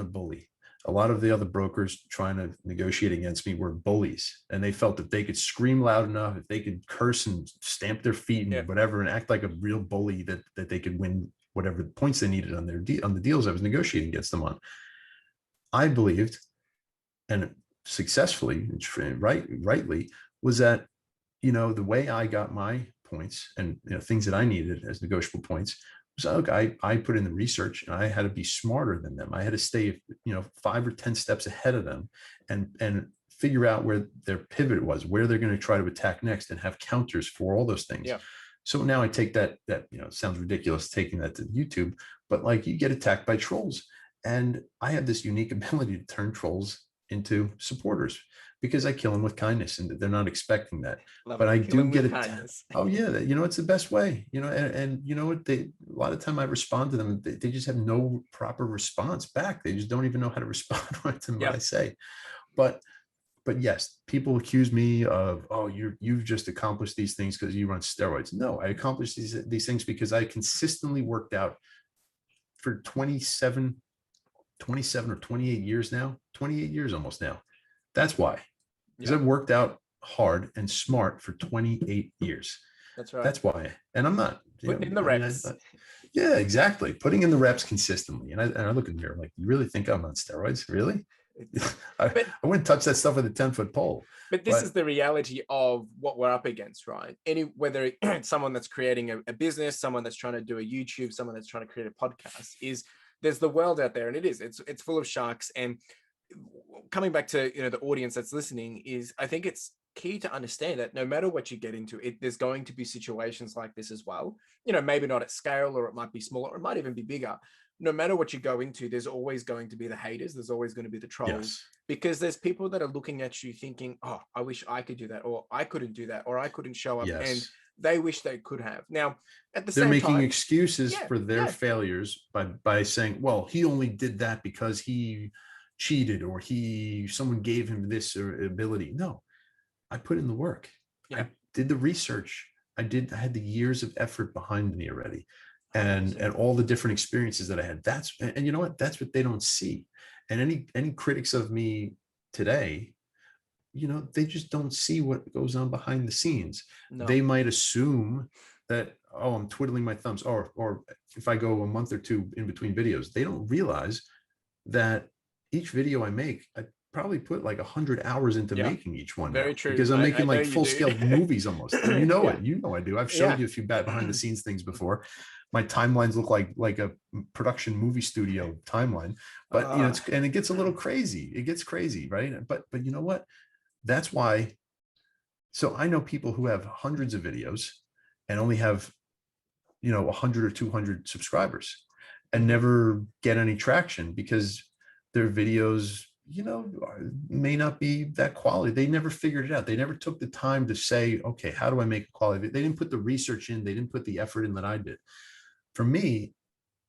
bully. A lot of the other brokers trying to negotiate against me were bullies, and they felt that they could scream loud enough, if they could curse and stamp their feet and whatever, and act like a real bully, that they could win whatever points they needed on on the deals I was negotiating against them on. I believed, and successfully, rightly, was that, the way I got my points and things that I needed as negotiable points was, look, I put in the research, and I had to be smarter than them. I had to stay 5 or 10 steps ahead of them, and figure out where their pivot was, where they're going to try to attack next, and have counters for all those things. So now I take that it sounds ridiculous taking that to YouTube, but like, you get attacked by trolls, and I have this unique ability to turn trolls into supporters, because I kill them with kindness, and they're not expecting that. But I do get it. Oh yeah, it's the best way. And you know what? A lot of time I respond to them. They just have no proper response back. They just don't even know how to respond to what I say. But yes, people accuse me of, oh, you've just accomplished these things because you run steroids. No, I accomplished these things because I consistently worked out for 27 or 28 years now, 28 years almost now. That's why. Because I've worked out hard and smart for 28 years. That's right. That's why. And I'm not putting in the reps. Yeah, exactly. Putting in the reps consistently. And I look in the mirror like, you really think I'm on steroids? Really? I wouldn't touch that stuff with a 10-foot pole. But this is the reality of what we're up against, right? Whether it's someone that's creating a business, someone that's trying to do a YouTube, someone that's trying to create a podcast, there's the world out there, and it's full of sharks. And coming back to, the audience that's listening, is I think it's key to understand that no matter what you get into it, there's going to be situations like this as well. Maybe not at scale, or it might be smaller, or it might even be bigger. No matter what you go into, there's always going to be the haters. There's always going to be the trolls, Yes. because there's people that are looking at you thinking, oh, I wish I could do that, or I couldn't do that, or I couldn't show up. And Yes. they wish they could have. Now, at the They're same making time, excuses yeah, for their yeah, failures by saying, well, he only did that because he cheated, or someone gave him this ability. No, I put in the work. yeah, I did the research. I had the years of effort behind me already, and 100%. all the different experiences that I had. And you know what? That's what they don't see. And any critics of me today, they just don't see what goes on behind the scenes. No, They might assume that, oh, I'm twiddling my thumbs, or if I go a month or two in between videos, they don't realize that each video I make, I probably put like 100 hours into yeah, making each one now, very true. because I'm I making know like you full do. scale movies almost. And you know Yeah, it, I do. I've showed yeah. you a few bad behind the scenes things before. My timelines look like a production movie studio timeline, but and it gets a little crazy. It gets crazy, right? But you know what? That's why. So I know people who have hundreds of videos and only have, 100 or 200 subscribers, and never get any traction because their videos, may not be that quality. They never figured it out. They never took the time to say, okay, how do I make a quality? They didn't put the research in. They didn't put the effort in that I did. For me,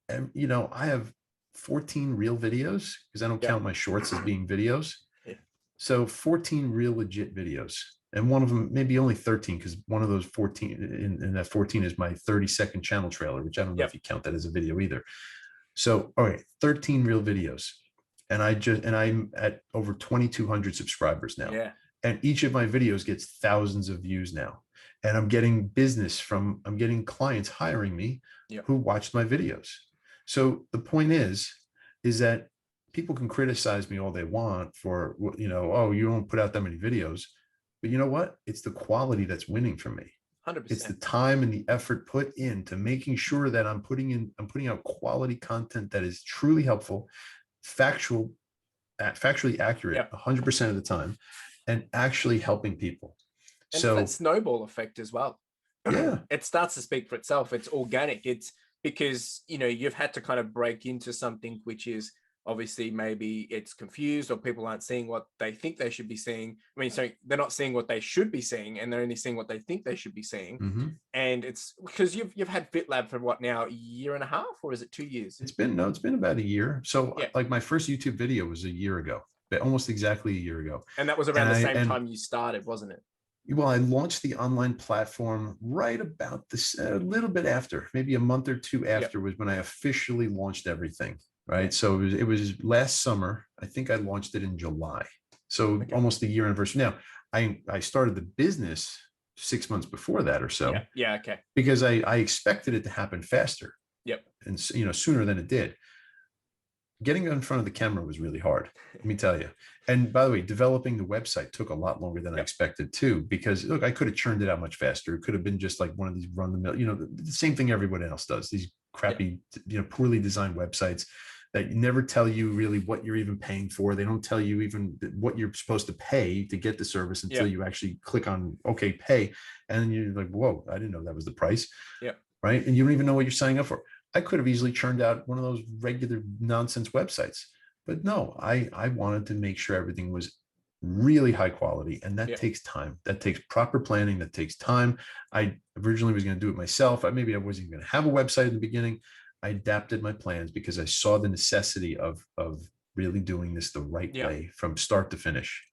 I have 14 real videos, because I don't Yeah. count my shorts as being videos. Yeah. So 14 real legit videos. And one of them, maybe only 13, because one of those 14, in that 14 is my 30-second channel trailer, which I don't know if you count that as a video either. So, all right, 13 real videos. And I'm at over 2,200 subscribers now. Yeah. And each of my videos gets thousands of views now. And I'm getting clients hiring me who watched my videos. So the point is that people can criticize me all they want for, oh, you don't put out that many videos. But you know what? It's the quality that's winning for me. 100%. It's the time and the effort put into making sure that I'm putting out quality content that is truly helpful, factually accurate 100% of the time, and actually helping people. And so it's that snowball effect as well. Yeah. It starts to speak for itself. It's organic. It's because, you've had to kind of break into something which is obviously maybe it's confused, or people aren't seeing what they think they should be seeing. I mean, sorry, they're not seeing what they should be seeing, and they're only seeing what they think they should be seeing. Mm-hmm. And it's because you've had Fitlabb for what now, a year and a half, or is it 2 years? It's been about a year. So like my first YouTube video was a year ago, almost exactly a year ago. And that was around the same time you started, wasn't it? Well, I launched the online platform right about this, a little bit after, maybe a month or two after was when I officially launched everything. Right. So it was last summer. I think I launched it in July. So almost a year anniversary. Now, I started the business 6 months before that or so. Yeah. Okay. Because I expected it to happen faster. Yep. And sooner than it did. Getting in front of the camera was really hard, let me tell you. And by the way, developing the website took a lot longer than I expected too, because look, I could have churned it out much faster. It could have been just like one of these run-of-the-mill, the same thing everyone else does, these crappy, poorly designed websites that never tell you really what you're even paying for. They don't tell you even what you're supposed to pay to get the service until you actually click on, okay, pay. And then you're like, whoa, I didn't know that was the price. Yeah. Right. And you don't even know what you're signing up for. I could have easily churned out one of those regular nonsense websites, but no, I wanted to make sure everything was really high quality, and that takes time. That takes proper planning. That takes time. I originally was going to do it myself. Maybe I wasn't going to have a website in the beginning. I adapted my plans because I saw the necessity of really doing this the right way from start to finish.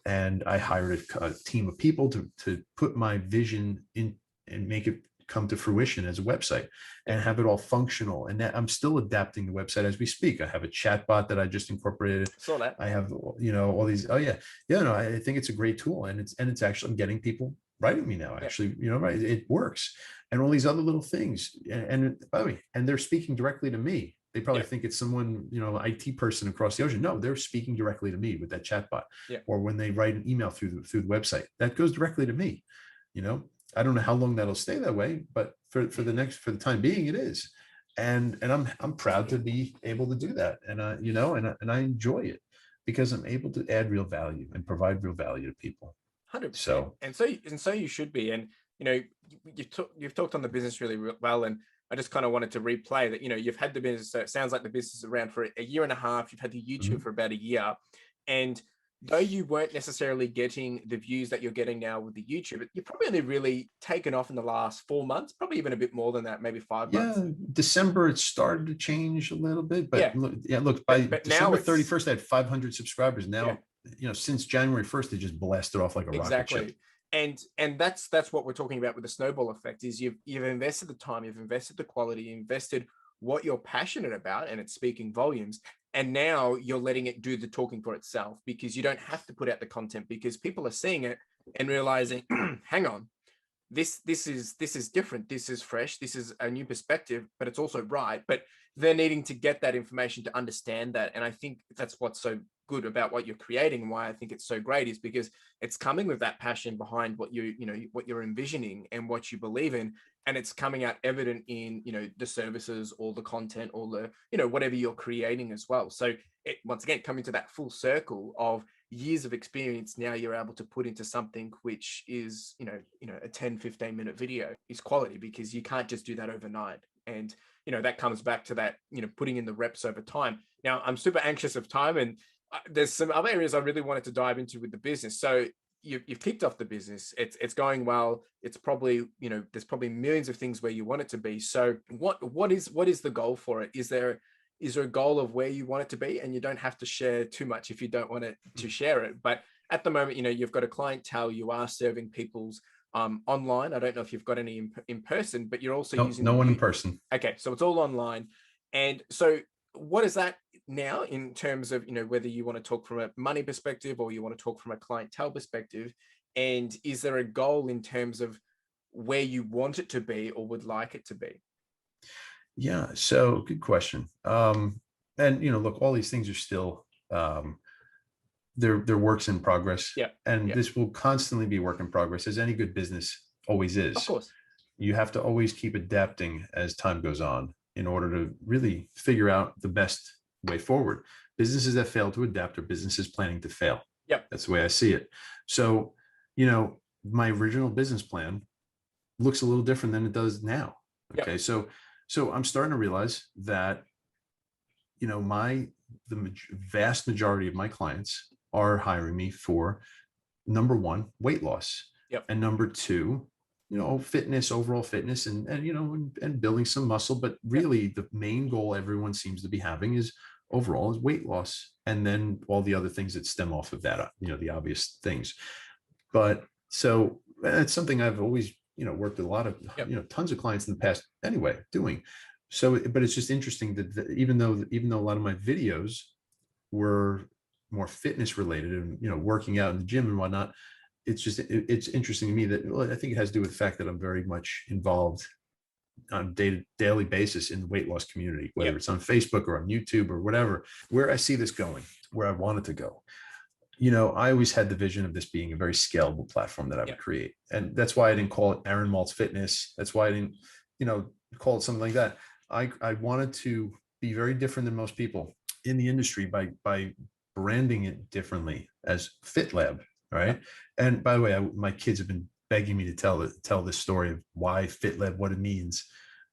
And I hired a team of people to put my vision in and make it come to fruition as a website and have it all functional. And that I'm still adapting the website as we speak. I have a chat bot that I just incorporated. Saw that. I have, all these, no, I think it's a great tool, and it's actually, I'm getting people writing me now, actually, right. It works. And all these other little things. And by the way, and they're speaking directly to me. They probably think it's someone, IT person across the ocean. No, they're speaking directly to me with that chatbot. Or when they write an email through the website, that goes directly to me. I don't know how long that'll stay that way, but for the time being, it is. And I'm proud to be able to do that. And I enjoy it. because I'm able to add real value and provide real value to people. 100%. So, And so you should be. And, you've talked on the business really well. And I just kind of wanted to replay that, you've had the business. So it sounds like the business is around for a year and a half. You've had the YouTube for about a year. And though you weren't necessarily getting the views that you're getting now with the YouTube, you've probably only really taken off in the last 4 months, probably even a bit more than that, maybe 5 months. yeah, December, it started to change a little bit, but Yeah. look, by But December now 31st, I had 500 subscribers. Now, since January 1st, they just blasted off like a rocket ship. And that's what we're talking about with the snowball effect. Is you've invested the time, you've invested the quality, you invested what you're passionate about, and it's speaking volumes. And now you're letting it do the talking for itself, because you don't have to put out the content, because people are seeing it and realizing, hang on, this is different, this is fresh, this is a new perspective, but it's also right. But they're needing to get that information to understand that. And I think that's what's so good about what you're creating, and why I think it's so great, is because it's coming with that passion behind what what you're envisioning and what you believe in. And it's coming out evident in, the services or the content or the, whatever you're creating as well. So it, once again, coming to that full circle of years of experience, now you're able to put into something which is, a 10-15 minute video is quality, because you can't just do that overnight. And, that comes back to that, putting in the reps over time. Now, I'm super anxious of time, and there's some other areas I really wanted to dive into with the business. So you've kicked off the business. It's going well. It's probably, there's probably millions of things where you want it to be. So what is the goal for it? Is there a goal of where you want it to be? And you don't have to share too much if you don't want it to share it. But at the moment, you've got a clientele, you are serving people's online. I don't know if you've got any in person, but you're also using no one in person. Okay, so it's all online. And so what is that now in terms of, whether you want to talk from a money perspective or you want to talk from a clientele perspective? And is there a goal in terms of where you want it to be or would like it to be? Yeah, so good question. And look, all these things are still they're works in progress. Yeah. And this will constantly be work in progress, as any good business always is. Of course. You have to always keep adapting as time goes on in order to really figure out the best way forward. Businesses that fail to adapt are businesses planning to fail. Yeah. That's the way I see it. So, my original business plan looks a little different than it does now. Okay. Yep. So I'm starting to realize that, the vast majority of my clients are hiring me for, number one, weight loss. Yep. And number two, fitness, overall fitness, and building some muscle. But really the main goal everyone seems to be having is overall is weight loss. And then all the other things that stem off of that, the obvious things. But so it's something I've always, worked with a lot of, tons of clients in the past anyway, doing. So, but it's just interesting that even though a lot of my videos were more fitness related and, working out in the gym and whatnot, it's interesting to me that, well, I think it has to do with the fact that I'm very much involved on a daily basis in the weight loss community, whether it's on Facebook or on YouTube or whatever. Where I see this going, where I want it to go, I always had the vision of this being a very scalable platform that I would create. And that's why I didn't call it Aaron Maltz Fitness. That's why I didn't, call it something like that. I wanted to be very different than most people in the industry by branding it differently as Fitlabb. Right. And by the way, my kids have been begging me to tell this story of why Fitlabb, what it means.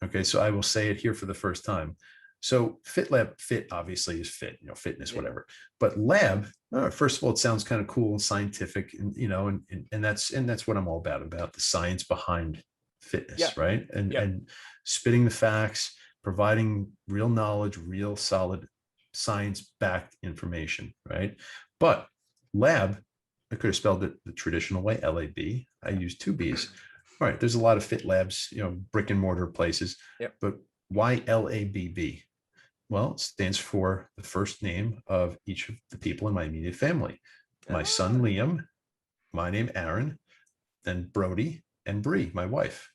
Okay. So I will say it here for the first time. So Fitlabb, fit obviously is fit, fitness, whatever. But lab, first of all, it sounds kind of cool and scientific, and that's what I'm all about the science behind fitness, right? And spitting the facts, providing real knowledge, real solid science-backed information, right? But lab, I could have spelled it the traditional way, L-A-B. I used two B's. All right, there's a lot of fit labs, brick and mortar places, but why L-A-B-B? Well, it stands for the first name of each of the people in my immediate family. My son, Liam, my name, Aaron, then Brody and Bree, my wife.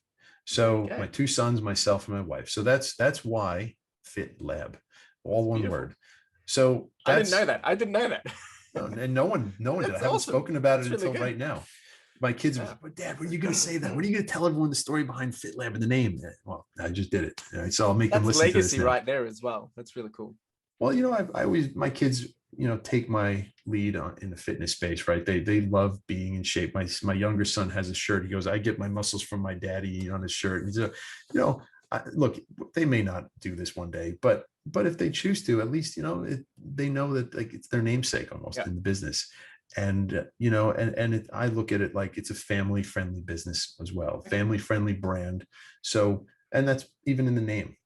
So my two sons, myself, and my wife. So that's why Fitlabb, all one word. So I didn't know that. And no one did. I haven't spoken about it until right now. My kids are, but Dad, when are you going to say that? When are you going to tell everyone the story behind Fitlabb and the name? Well, I just did it. Right, so I'll make them listen to this now. Right there as well. That's really cool. Well, I always, my kids take my lead in the fitness space, right? They love being in shape. My younger son has a shirt. He goes, I get my muscles from my daddy on his shirt. And he's look, they may not do this one day, but if they choose to, at least, they know that, like, it's their namesake almost in the business. And, I look at it like it's a family friendly business as well, family friendly brand. So, and that's even in the name.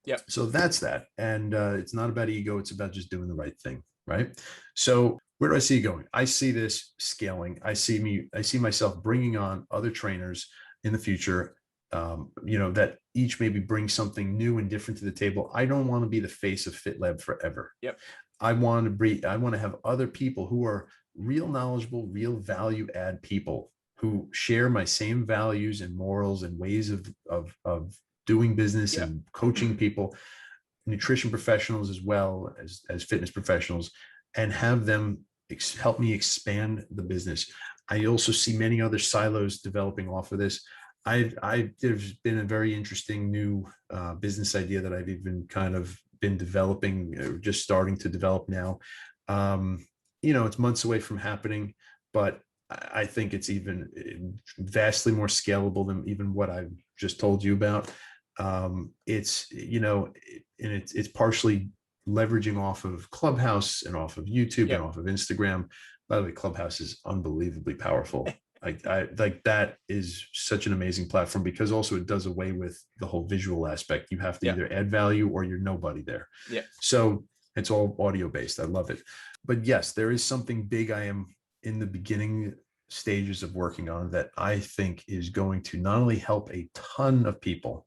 Yep. So that's that. And it's not about ego. It's about just doing the right thing. Right. So where do I see it going? I see this scaling. I see myself bringing on other trainers in the future, that each maybe bring something new and different to the table. I don't want to be the face of Fitlabb forever. Yep. I want to have other people who are real knowledgeable, real value add people who share my same values and morals and ways of doing business and coaching people, nutrition professionals as well as fitness professionals, and have them help me expand the business. I also see many other silos developing off of this. There's been a very interesting new business idea that I've even kind of been developing, just starting to develop now. It's months away from happening, but I think it's even vastly more scalable than even what I've just told you about. It's partially leveraging off of Clubhouse and off of YouTube and off of Instagram. By the way, Clubhouse is unbelievably powerful. That is such an amazing platform, because also it does away with the whole visual aspect. You have to either add value or you're nobody there. Yeah. So it's all audio based. I love it. But yes, there is something big I am in the beginning stages of working on that I think is going to not only help a ton of people,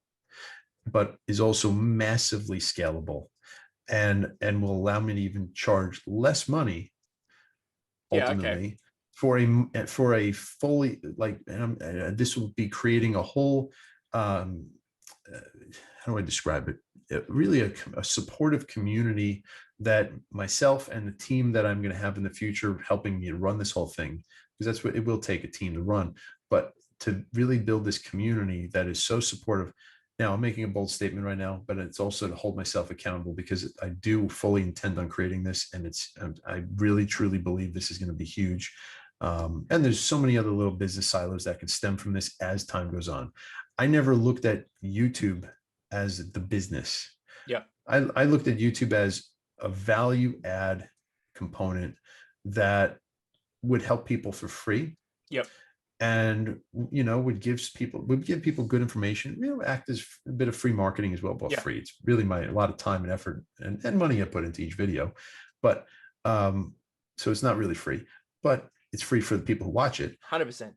but is also massively scalable and will allow me to even charge less money ultimately for a fully, like, this will be creating a whole, how do I describe it? Really a supportive community that myself and the team that I'm going to have in the future helping me to run this whole thing, because that's what it will take, a team to run, but to really build this community that is so supportive. Now, I'm making a bold statement right now, but it's also to hold myself accountable, because I do fully intend on creating this. And I really, truly believe this is going to be huge. And there's so many other little business silos that can stem from this as time goes on. I never looked at YouTube as the business. Yeah. I looked at YouTube as a value add component that would help people for free. Yep. And would give people good information, act as a bit of free marketing as well, but free. It's really a lot of time and effort and money I put into each video, but so it's not really free, but it's free for the people who watch it. 100%.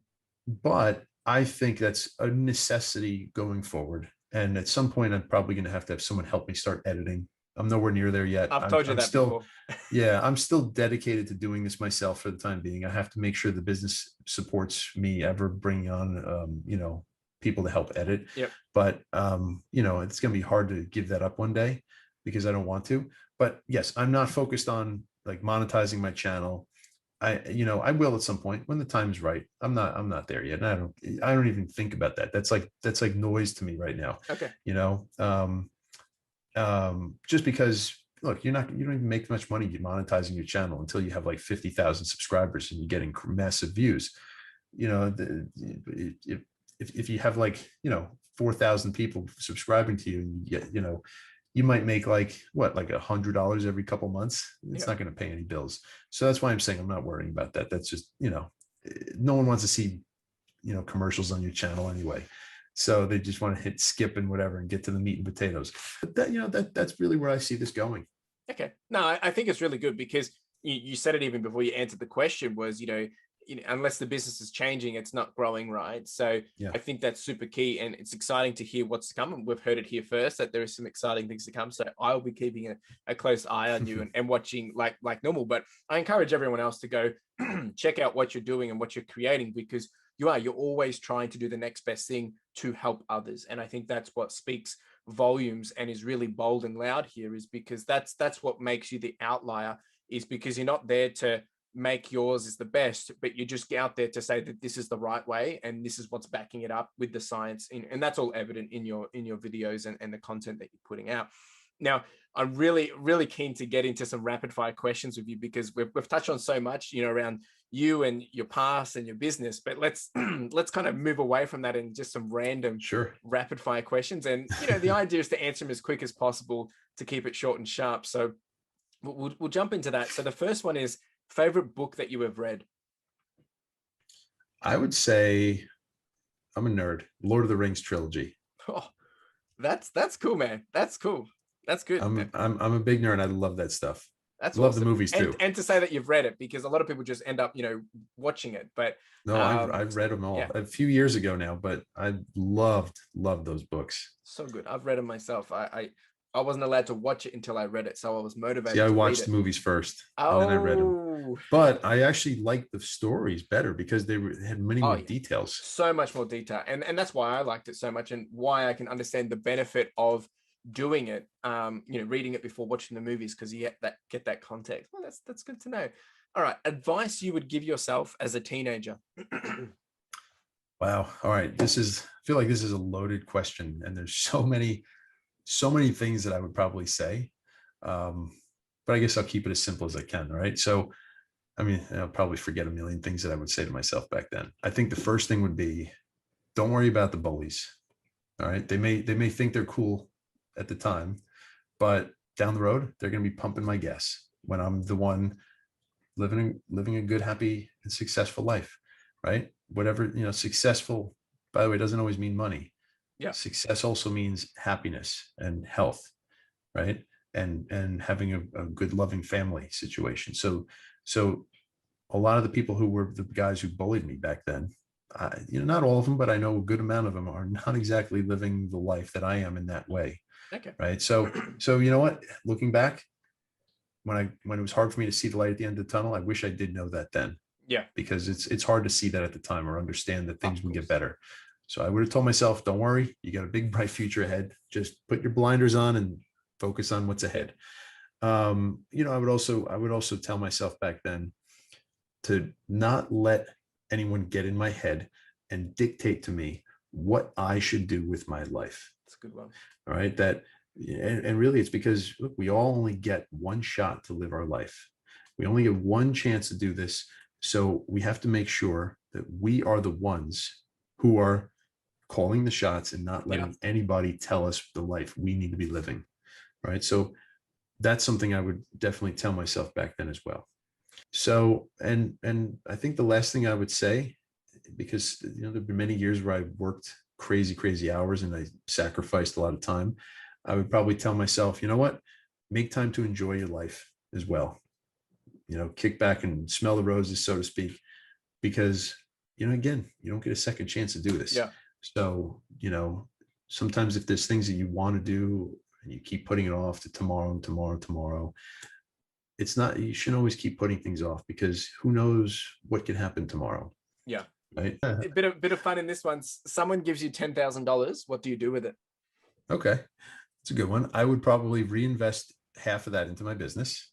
But I think that's a necessity going forward, and at some point I'm probably going to have someone help me start editing. I'm nowhere near there yet. I've told you that before. I'm still dedicated to doing this myself for the time being. I have to make sure the business supports me ever bringing on, people to help edit. Yep. But, it's going to be hard to give that up one day, because I don't want to. But yes, I'm not focused on like monetizing my channel. I will at some point when the time's right. I'm not there yet. And I don't even think about that. That's like noise to me right now. Okay. Just because, look, you don't even make much money monetizing your channel until you have like 50,000 subscribers and you're getting massive views. If you have 4,000 people subscribing to you, and you get, you might make like $100 every couple months. It's not going to pay any bills. So that's why I'm saying I'm not worrying about that. That's just, no one wants to see, commercials on your channel anyway. So they just want to hit skip and whatever and get to the meat and potatoes. But that's really where I see this going. Okay. No, I think it's really good, because you said it even before you answered the question was, unless the business is changing, it's not growing, right? So I think that's super key, and it's exciting to hear what's to come. And we've heard it here first that there is some exciting things to come. So I'll be keeping a close eye on you and watching like normal. But I encourage everyone else to go check out what you're doing and what you're creating, because you're always trying to do the next best thing to help others. And I think that's what speaks volumes and is really bold and loud here, is because that's what makes you the outlier, is because you're not there to make yours is the best, but you just get out there to say that this is the right way and this is what's backing it up with the science, and that's all evident in your videos and the content that you're putting out. Now, I'm really, really keen to get into some rapid fire questions with you, because we've touched on so much, around you and your past and your business, but let's let's kind of move away from that and just some random Sure. rapid fire questions. And, the idea is to answer them as quick as possible to keep it short and sharp. So we'll jump into that. So the first one is favorite book that you have read. I would say I'm a nerd. Lord of the Rings trilogy. Oh, that's cool, man. That's cool. That's good. I'm a big nerd. I love that stuff. That's love awesome. the movies too. And to say that you've read it, because a lot of people just end up, watching it. But no, I've read them all a few years ago now, but I loved those books. So good. I've read them myself. I wasn't allowed to watch it until I read it, so I was motivated. See, I watched the movies first, and then I read them. But I actually liked the stories better because they had many more details. So much more detail, and that's why I liked it so much, and why I can understand the benefit of doing it. Reading it before watching the movies, because you get that context. Well, that's good to know. All right, advice you would give yourself as a teenager. Wow. All right. I feel like this is a loaded question, and there's so many things that I would probably say. But I guess I'll keep it as simple as I can. All right. So, I mean, I'll probably forget a million things that I would say to myself back then. I think the first thing would be, don't worry about the bullies. All right. They may think they're cool at the time, but down the road, they're going to be pumping my gas when I'm the one living a good, happy, and successful life. Right. Whatever, successful, by the way, doesn't always mean money. Yeah. Success also means happiness and health, right? And having a good, loving family situation. So a lot of the people who were the guys who bullied me back then, not all of them, but I know a good amount of them are not exactly living the life that I am in that way. Okay. Right. So you know what? Looking back, when it was hard for me to see the light at the end of the tunnel, I wish I did know that then. Yeah. Because it's hard to see that at the time or understand that things will get better. So I would have told myself, don't worry, you got a big, bright future ahead. Just put your blinders on and focus on what's ahead. I would also tell myself back then to not let anyone get in my head and dictate to me what I should do with my life. That's a good one. All right. And really it's because, look, we all only get one shot to live our life. We only get one chance to do this. So we have to make sure that we are the ones who are calling the shots and not letting anybody tell us the life we need to be living. Right. So that's something I would definitely tell myself back then as well. So, and I think the last thing I would say, because, there've been many years where I worked crazy hours and I sacrificed a lot of time. I would probably tell myself, you know what, make time to enjoy your life as well. Kick back and smell the roses, so to speak, because, again, you don't get a second chance to do this. Yeah. So, sometimes if there's things that you want to do and you keep putting it off to tomorrow, it's not, you shouldn't always keep putting things off, because who knows what can happen tomorrow. Yeah. Right. A bit of fun in this one. Someone gives you $10,000. What do you do with it? Okay. That's a good one. I would probably reinvest half of that into my business,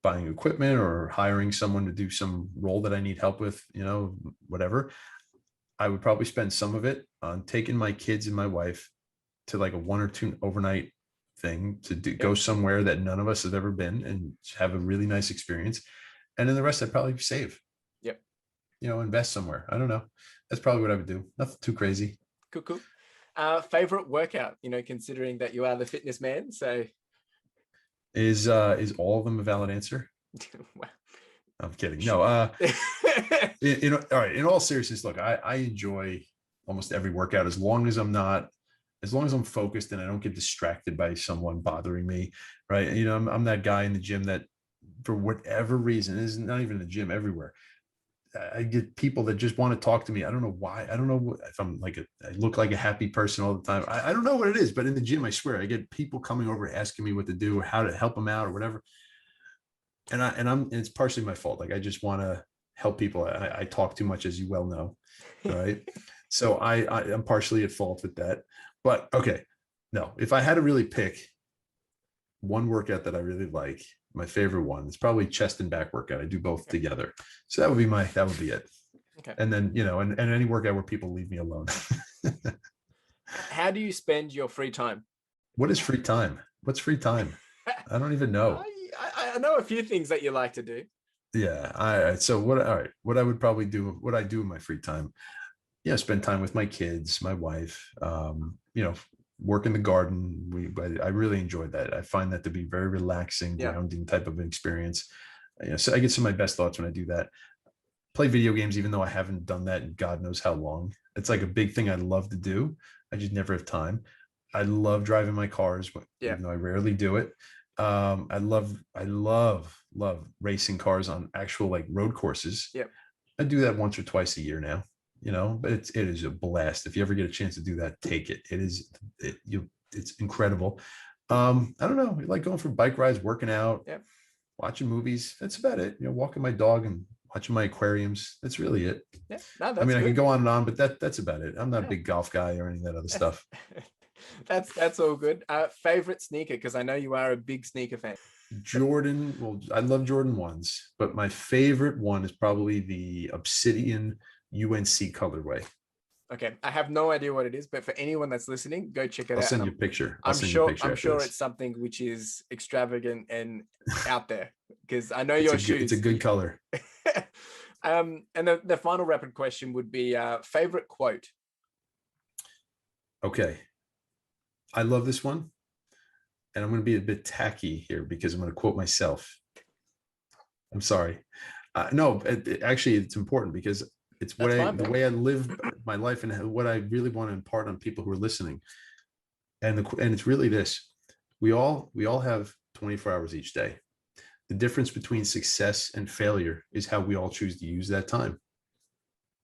buying equipment or hiring someone to do some role that I need help with, whatever. I would probably spend some of it on taking my kids and my wife to like a 1 or 2 overnight thing to go somewhere that none of us have ever been and have a really nice experience. And then the rest I'd probably save. Yep. Invest somewhere. I don't know. That's probably what I would do. Nothing too crazy. Cool. Favorite workout, considering that you are the fitness man. So is all of them a valid answer? Wow. I'm kidding. No, all right. In all seriousness, look, I enjoy almost every workout as long as I'm focused and I don't get distracted by someone bothering me. Right. I'm that guy in the gym that for whatever reason, is not even in the gym, everywhere, I get people that just want to talk to me. I don't know why. I don't know if I'm I look like a happy person all the time. I don't know what it is, but in the gym, I swear I get people coming over asking me what to do or how to help them out or whatever. And it's partially my fault. I just want to help people. I talk too much, as you well know. Right. So I'm partially at fault with that, but okay. No, if I had to really pick one workout that I really like, my favorite one, it's probably chest and back workout. I do both together. So that would be it. Okay. And then, and any workout where people leave me alone. How do you spend your free time? What is free time? What's free time? I don't even know. I know a few things that you like to do. Yeah. All right. So what? All right. What I would probably do, what I do in my free time, yeah, spend time with my kids, my wife. Work in the garden. I really enjoyed that. I find that to be very relaxing, Yeah. grounding type of an experience. So I get some of my best thoughts when I do that. Play video games, even though I haven't done that in God knows how long. It's like a big thing I love to do. I just never have time. I love driving my cars, Yeah. even though I rarely do it. I love racing cars on actual like road courses. Yeah. I do that once or twice a year now, but it is a blast. If you ever get a chance to do that, take it. It's incredible. I don't know. I like going for bike rides, working out, Yeah. watching movies. That's about it. Walking my dog and watching my aquariums. That's really it. Yeah. No, I that's mean, I good. could go on and on, but that's about it. I'm not a Yeah. big golf guy or any of that other stuff. That's all good. Favorite sneaker, because I know you are a big sneaker fan. Jordan, well, I love Jordan ones, but my favorite one is probably the Obsidian UNC colorway. Okay, I have no idea what it is, but for anyone that's listening, go check it I'll out. send you a picture. I'll I'm send you a sure picture I'm after sure this. it's something which is extravagant and out there, because I know It's your a good, it's a shoes. good color. And the final rapid question would be favorite quote. Okay. I love this one. And I'm going to be a bit tacky here because I'm going to quote myself. I'm sorry. No, actually, it's important because it's That's fine, the man. way I live my life and what I really want to impart on people who are listening. And it's really this: we all have 24 hours each day. The difference between success and failure is how we all choose to use that time.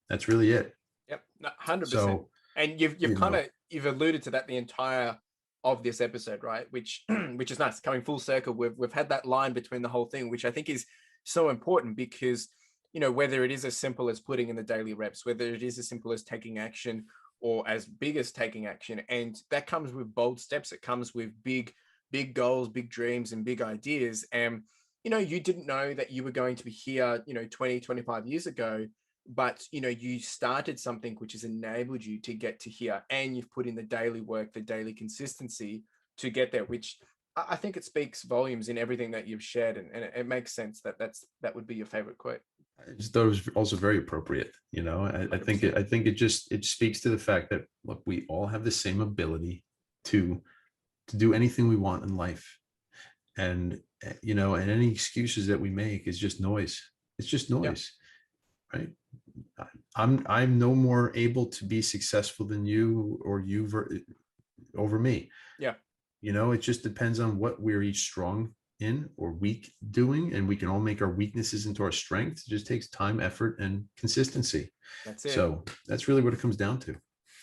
That's really it. Yep, 100%. So, And you've alluded to that the entire of this episode, right? Which which is nice. Coming full circle, we've had that line between the whole thing, which I think is so important because whether it is as simple as putting in the daily reps, whether it is as simple as taking action or as big as taking action, and that comes with bold steps. It comes with big goals, big dreams, and big ideas. And you didn't know that you were going to be here 20, 25 years ago, but you started something which has enabled you to get to here, and you've put in the daily work, the daily consistency to get there, which I think it speaks volumes in everything that you've shared, and it makes sense that that would be your favorite quote. I just thought it was also very appropriate. I think it speaks to the fact that, look, we all have the same ability to do anything we want in life. And and any excuses that we make is just noise. It's just noise. Yeah. Right. I'm no more able to be successful than you or over me. Yeah. It just depends on what we're each strong in or weak doing, and we can all make our weaknesses into our strengths. It just takes time, effort, and consistency. That's it. So that's really what it comes down to.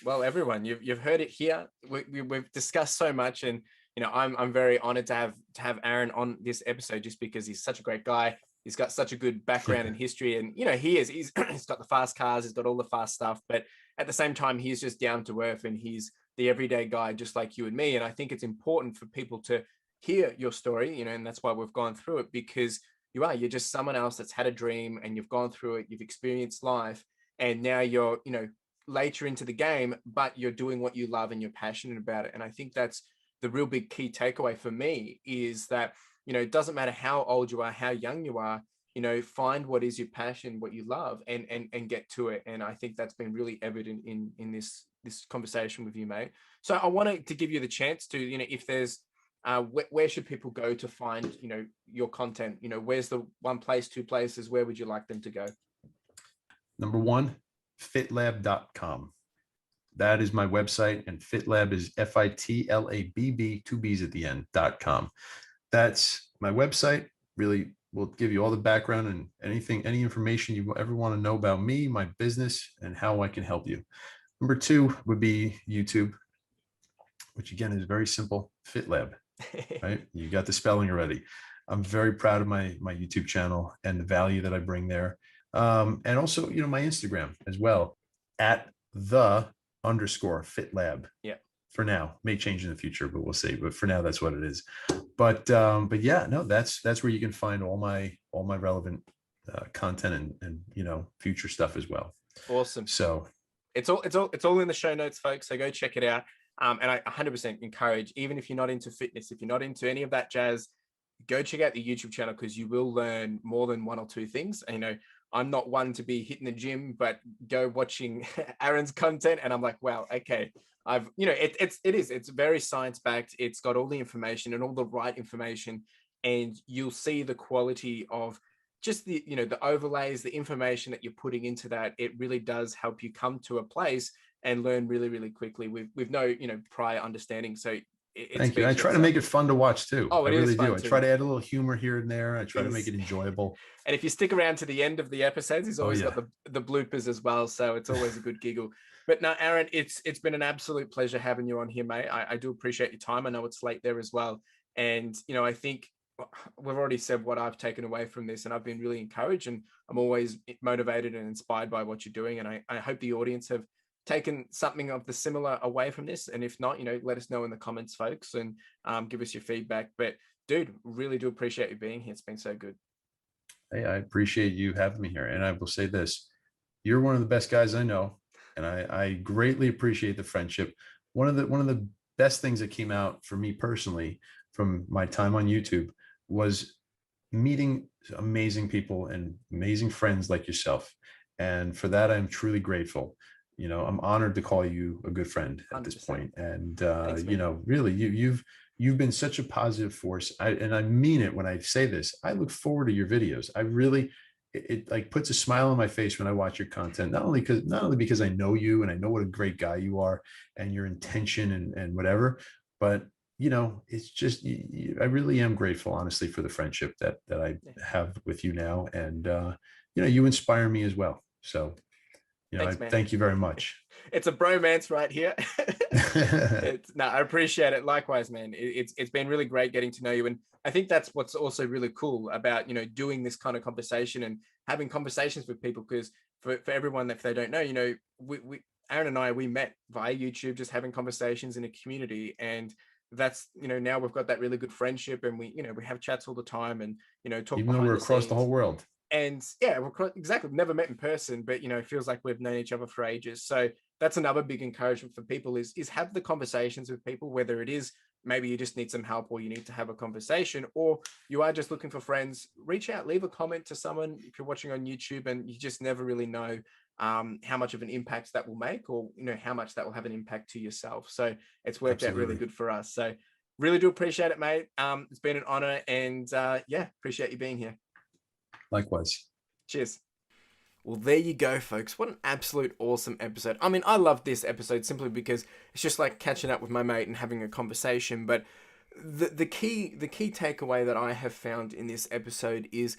Well, everyone, you've heard it here. We've discussed so much, and I'm very honored to have Aaron on this episode, just because he's such a great guy. He's got such a good background and history, and he's got the fast cars, he's got all the fast stuff, but at the same time, he's just down to earth, and he's the everyday guy, just like you and me. And I think it's important for people to hear your story, and that's why we've gone through it, because you're just someone else that's had a dream, and you've gone through it, you've experienced life, and now you're, later into the game, but you're doing what you love and you're passionate about it. And I think that's the real big key takeaway for me, is that it doesn't matter how old you are, how young you are, find what is your passion, what you love, and get to it. And I think that's been really evident in this conversation with you, mate. So I wanted to give you the chance to, if there's where should people go to find your content? Where's the one place, two places, where would you like them to go? Number one, Fitlabb.com. That is my website, and Fitlabb is FITLABB, two B's at the end.com. That's my website. Really will give you all the background and any information you ever want to know about me, my business, and how I can help you. Number two would be YouTube, which again is very simple, Fitlabb, right? You got the spelling already. I'm very proud of my YouTube channel and the value that I bring there. And also, my Instagram as well, at _Fitlab. Yeah. For now, may change in the future, but we'll see. But for now, that's what it is. But yeah, no, that's where you can find all my relevant content and future stuff as well. Awesome. So it's all in the show notes, folks. So go check it out. And I 100% encourage, even if you're not into fitness, if you're not into any of that jazz, go check out the YouTube channel, because you will learn more than one or two things. And, I'm not one to be hitting the gym, but go watching Aaron's content and I'm like, wow, okay. It's very science backed. It's got all the information and all the right information, and you'll see the quality of just the overlays, the information that you're putting into that. It really does help you come to a place and learn really, really quickly with no, prior understanding. So it Thank you. I speaks for try to itself. make it fun to watch too. Oh, I it is really fun do. I too. try to add a little humor here and there. I try to make Yes. it enjoyable. And if you stick around to the end of the episodes, he's Oh always yeah. got the bloopers as well. So it's always a good giggle. But no, Aaron, it's been an absolute pleasure having you on here, mate. I do appreciate your time. I know it's late there as well. And, I think we've already said what I've taken away from this, and I've been really encouraged, and I'm always motivated and inspired by what you're doing. And I hope the audience have taken something of the similar away from this. And if not, let us know in the comments, folks, and give us your feedback. But dude, really do appreciate you being here. It's been so good. Hey, I appreciate you having me here. And I will say this, you're one of the best guys I know. And I greatly appreciate the friendship. One of the best things that came out for me personally from my time on YouTube was meeting amazing people and amazing friends like yourself. And for that, I'm truly grateful. I'm honored to call you a good friend at this 100%. point. And Thanks, really, you've been such a positive force. And I mean it when I say this. I look forward to your videos. I really, it like puts a smile on my face when I watch your content. Not only because I know you and I know what a great guy you are and your intention and whatever, but it's just I really am grateful, honestly, for the friendship that I have with you now. And you inspire me as well. So Thanks, I man. thank you very much. It's a bromance right here. I appreciate it. Likewise, man. It's been really great getting to know you. And I think that's what's also really cool about, doing this kind of conversation and having conversations with people. Because for everyone, if they don't know, we Aaron and I, we met via YouTube, just having conversations in a community. And that's, now we've got that really good friendship, and we have chats all the time, and, talk Even though we're across the whole world. And yeah, exactly. We've never met in person, but it feels like we've known each other for ages. So that's another big encouragement for people is have the conversations with people, whether it is maybe you just need some help or you need to have a conversation, or you are just looking for friends. Reach out, leave a comment to someone if you're watching on YouTube, and you just never really know how much of an impact that will make, or how much that will have an impact to yourself. So it's worked out really good for us. So really do appreciate it, mate. It's been an honor, and appreciate you being here. Likewise. Cheers. Well, there you go, folks. What an absolute awesome episode. I mean, I love this episode simply because it's just like catching up with my mate and having a conversation. But the key takeaway that I have found in this episode is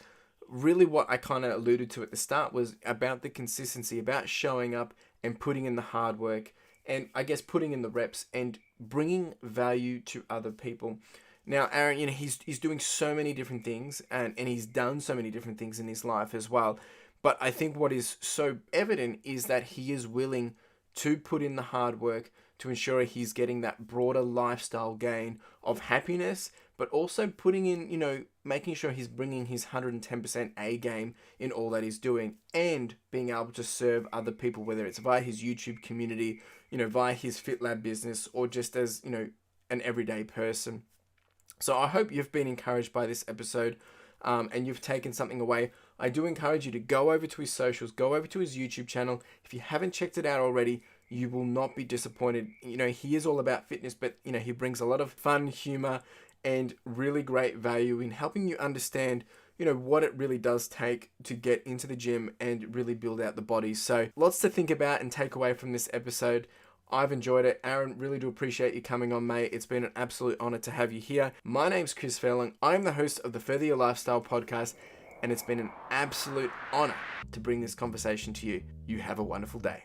really what I kind of alluded to at the start, was about the consistency, about showing up and putting in the hard work, and I guess putting in the reps and bringing value to other people. Now, Aaron, he's doing so many different things, and he's done so many different things in his life as well. But I think what is so evident is that he is willing to put in the hard work to ensure he's getting that broader lifestyle gain of happiness, but also putting in, making sure he's bringing his 110% A game in all that he's doing, and being able to serve other people, whether it's via his YouTube community, via his Fitlabb business, or just as, an everyday person. So I hope you've been encouraged by this episode, and you've taken something away. I do encourage you to go over to his socials, go over to his YouTube channel. If you haven't checked it out already, you will not be disappointed. He is all about fitness, but he brings a lot of fun, humor, and really great value in helping you understand what it really does take to get into the gym and really build out the body. So lots to think about and take away from this episode. I've enjoyed it. Aaron, really do appreciate you coming on, mate. It's been an absolute honor to have you here. My name's Chris Furlong. I'm the host of the Further Your Lifestyle podcast, and it's been an absolute honor to bring this conversation to you. You have a wonderful day.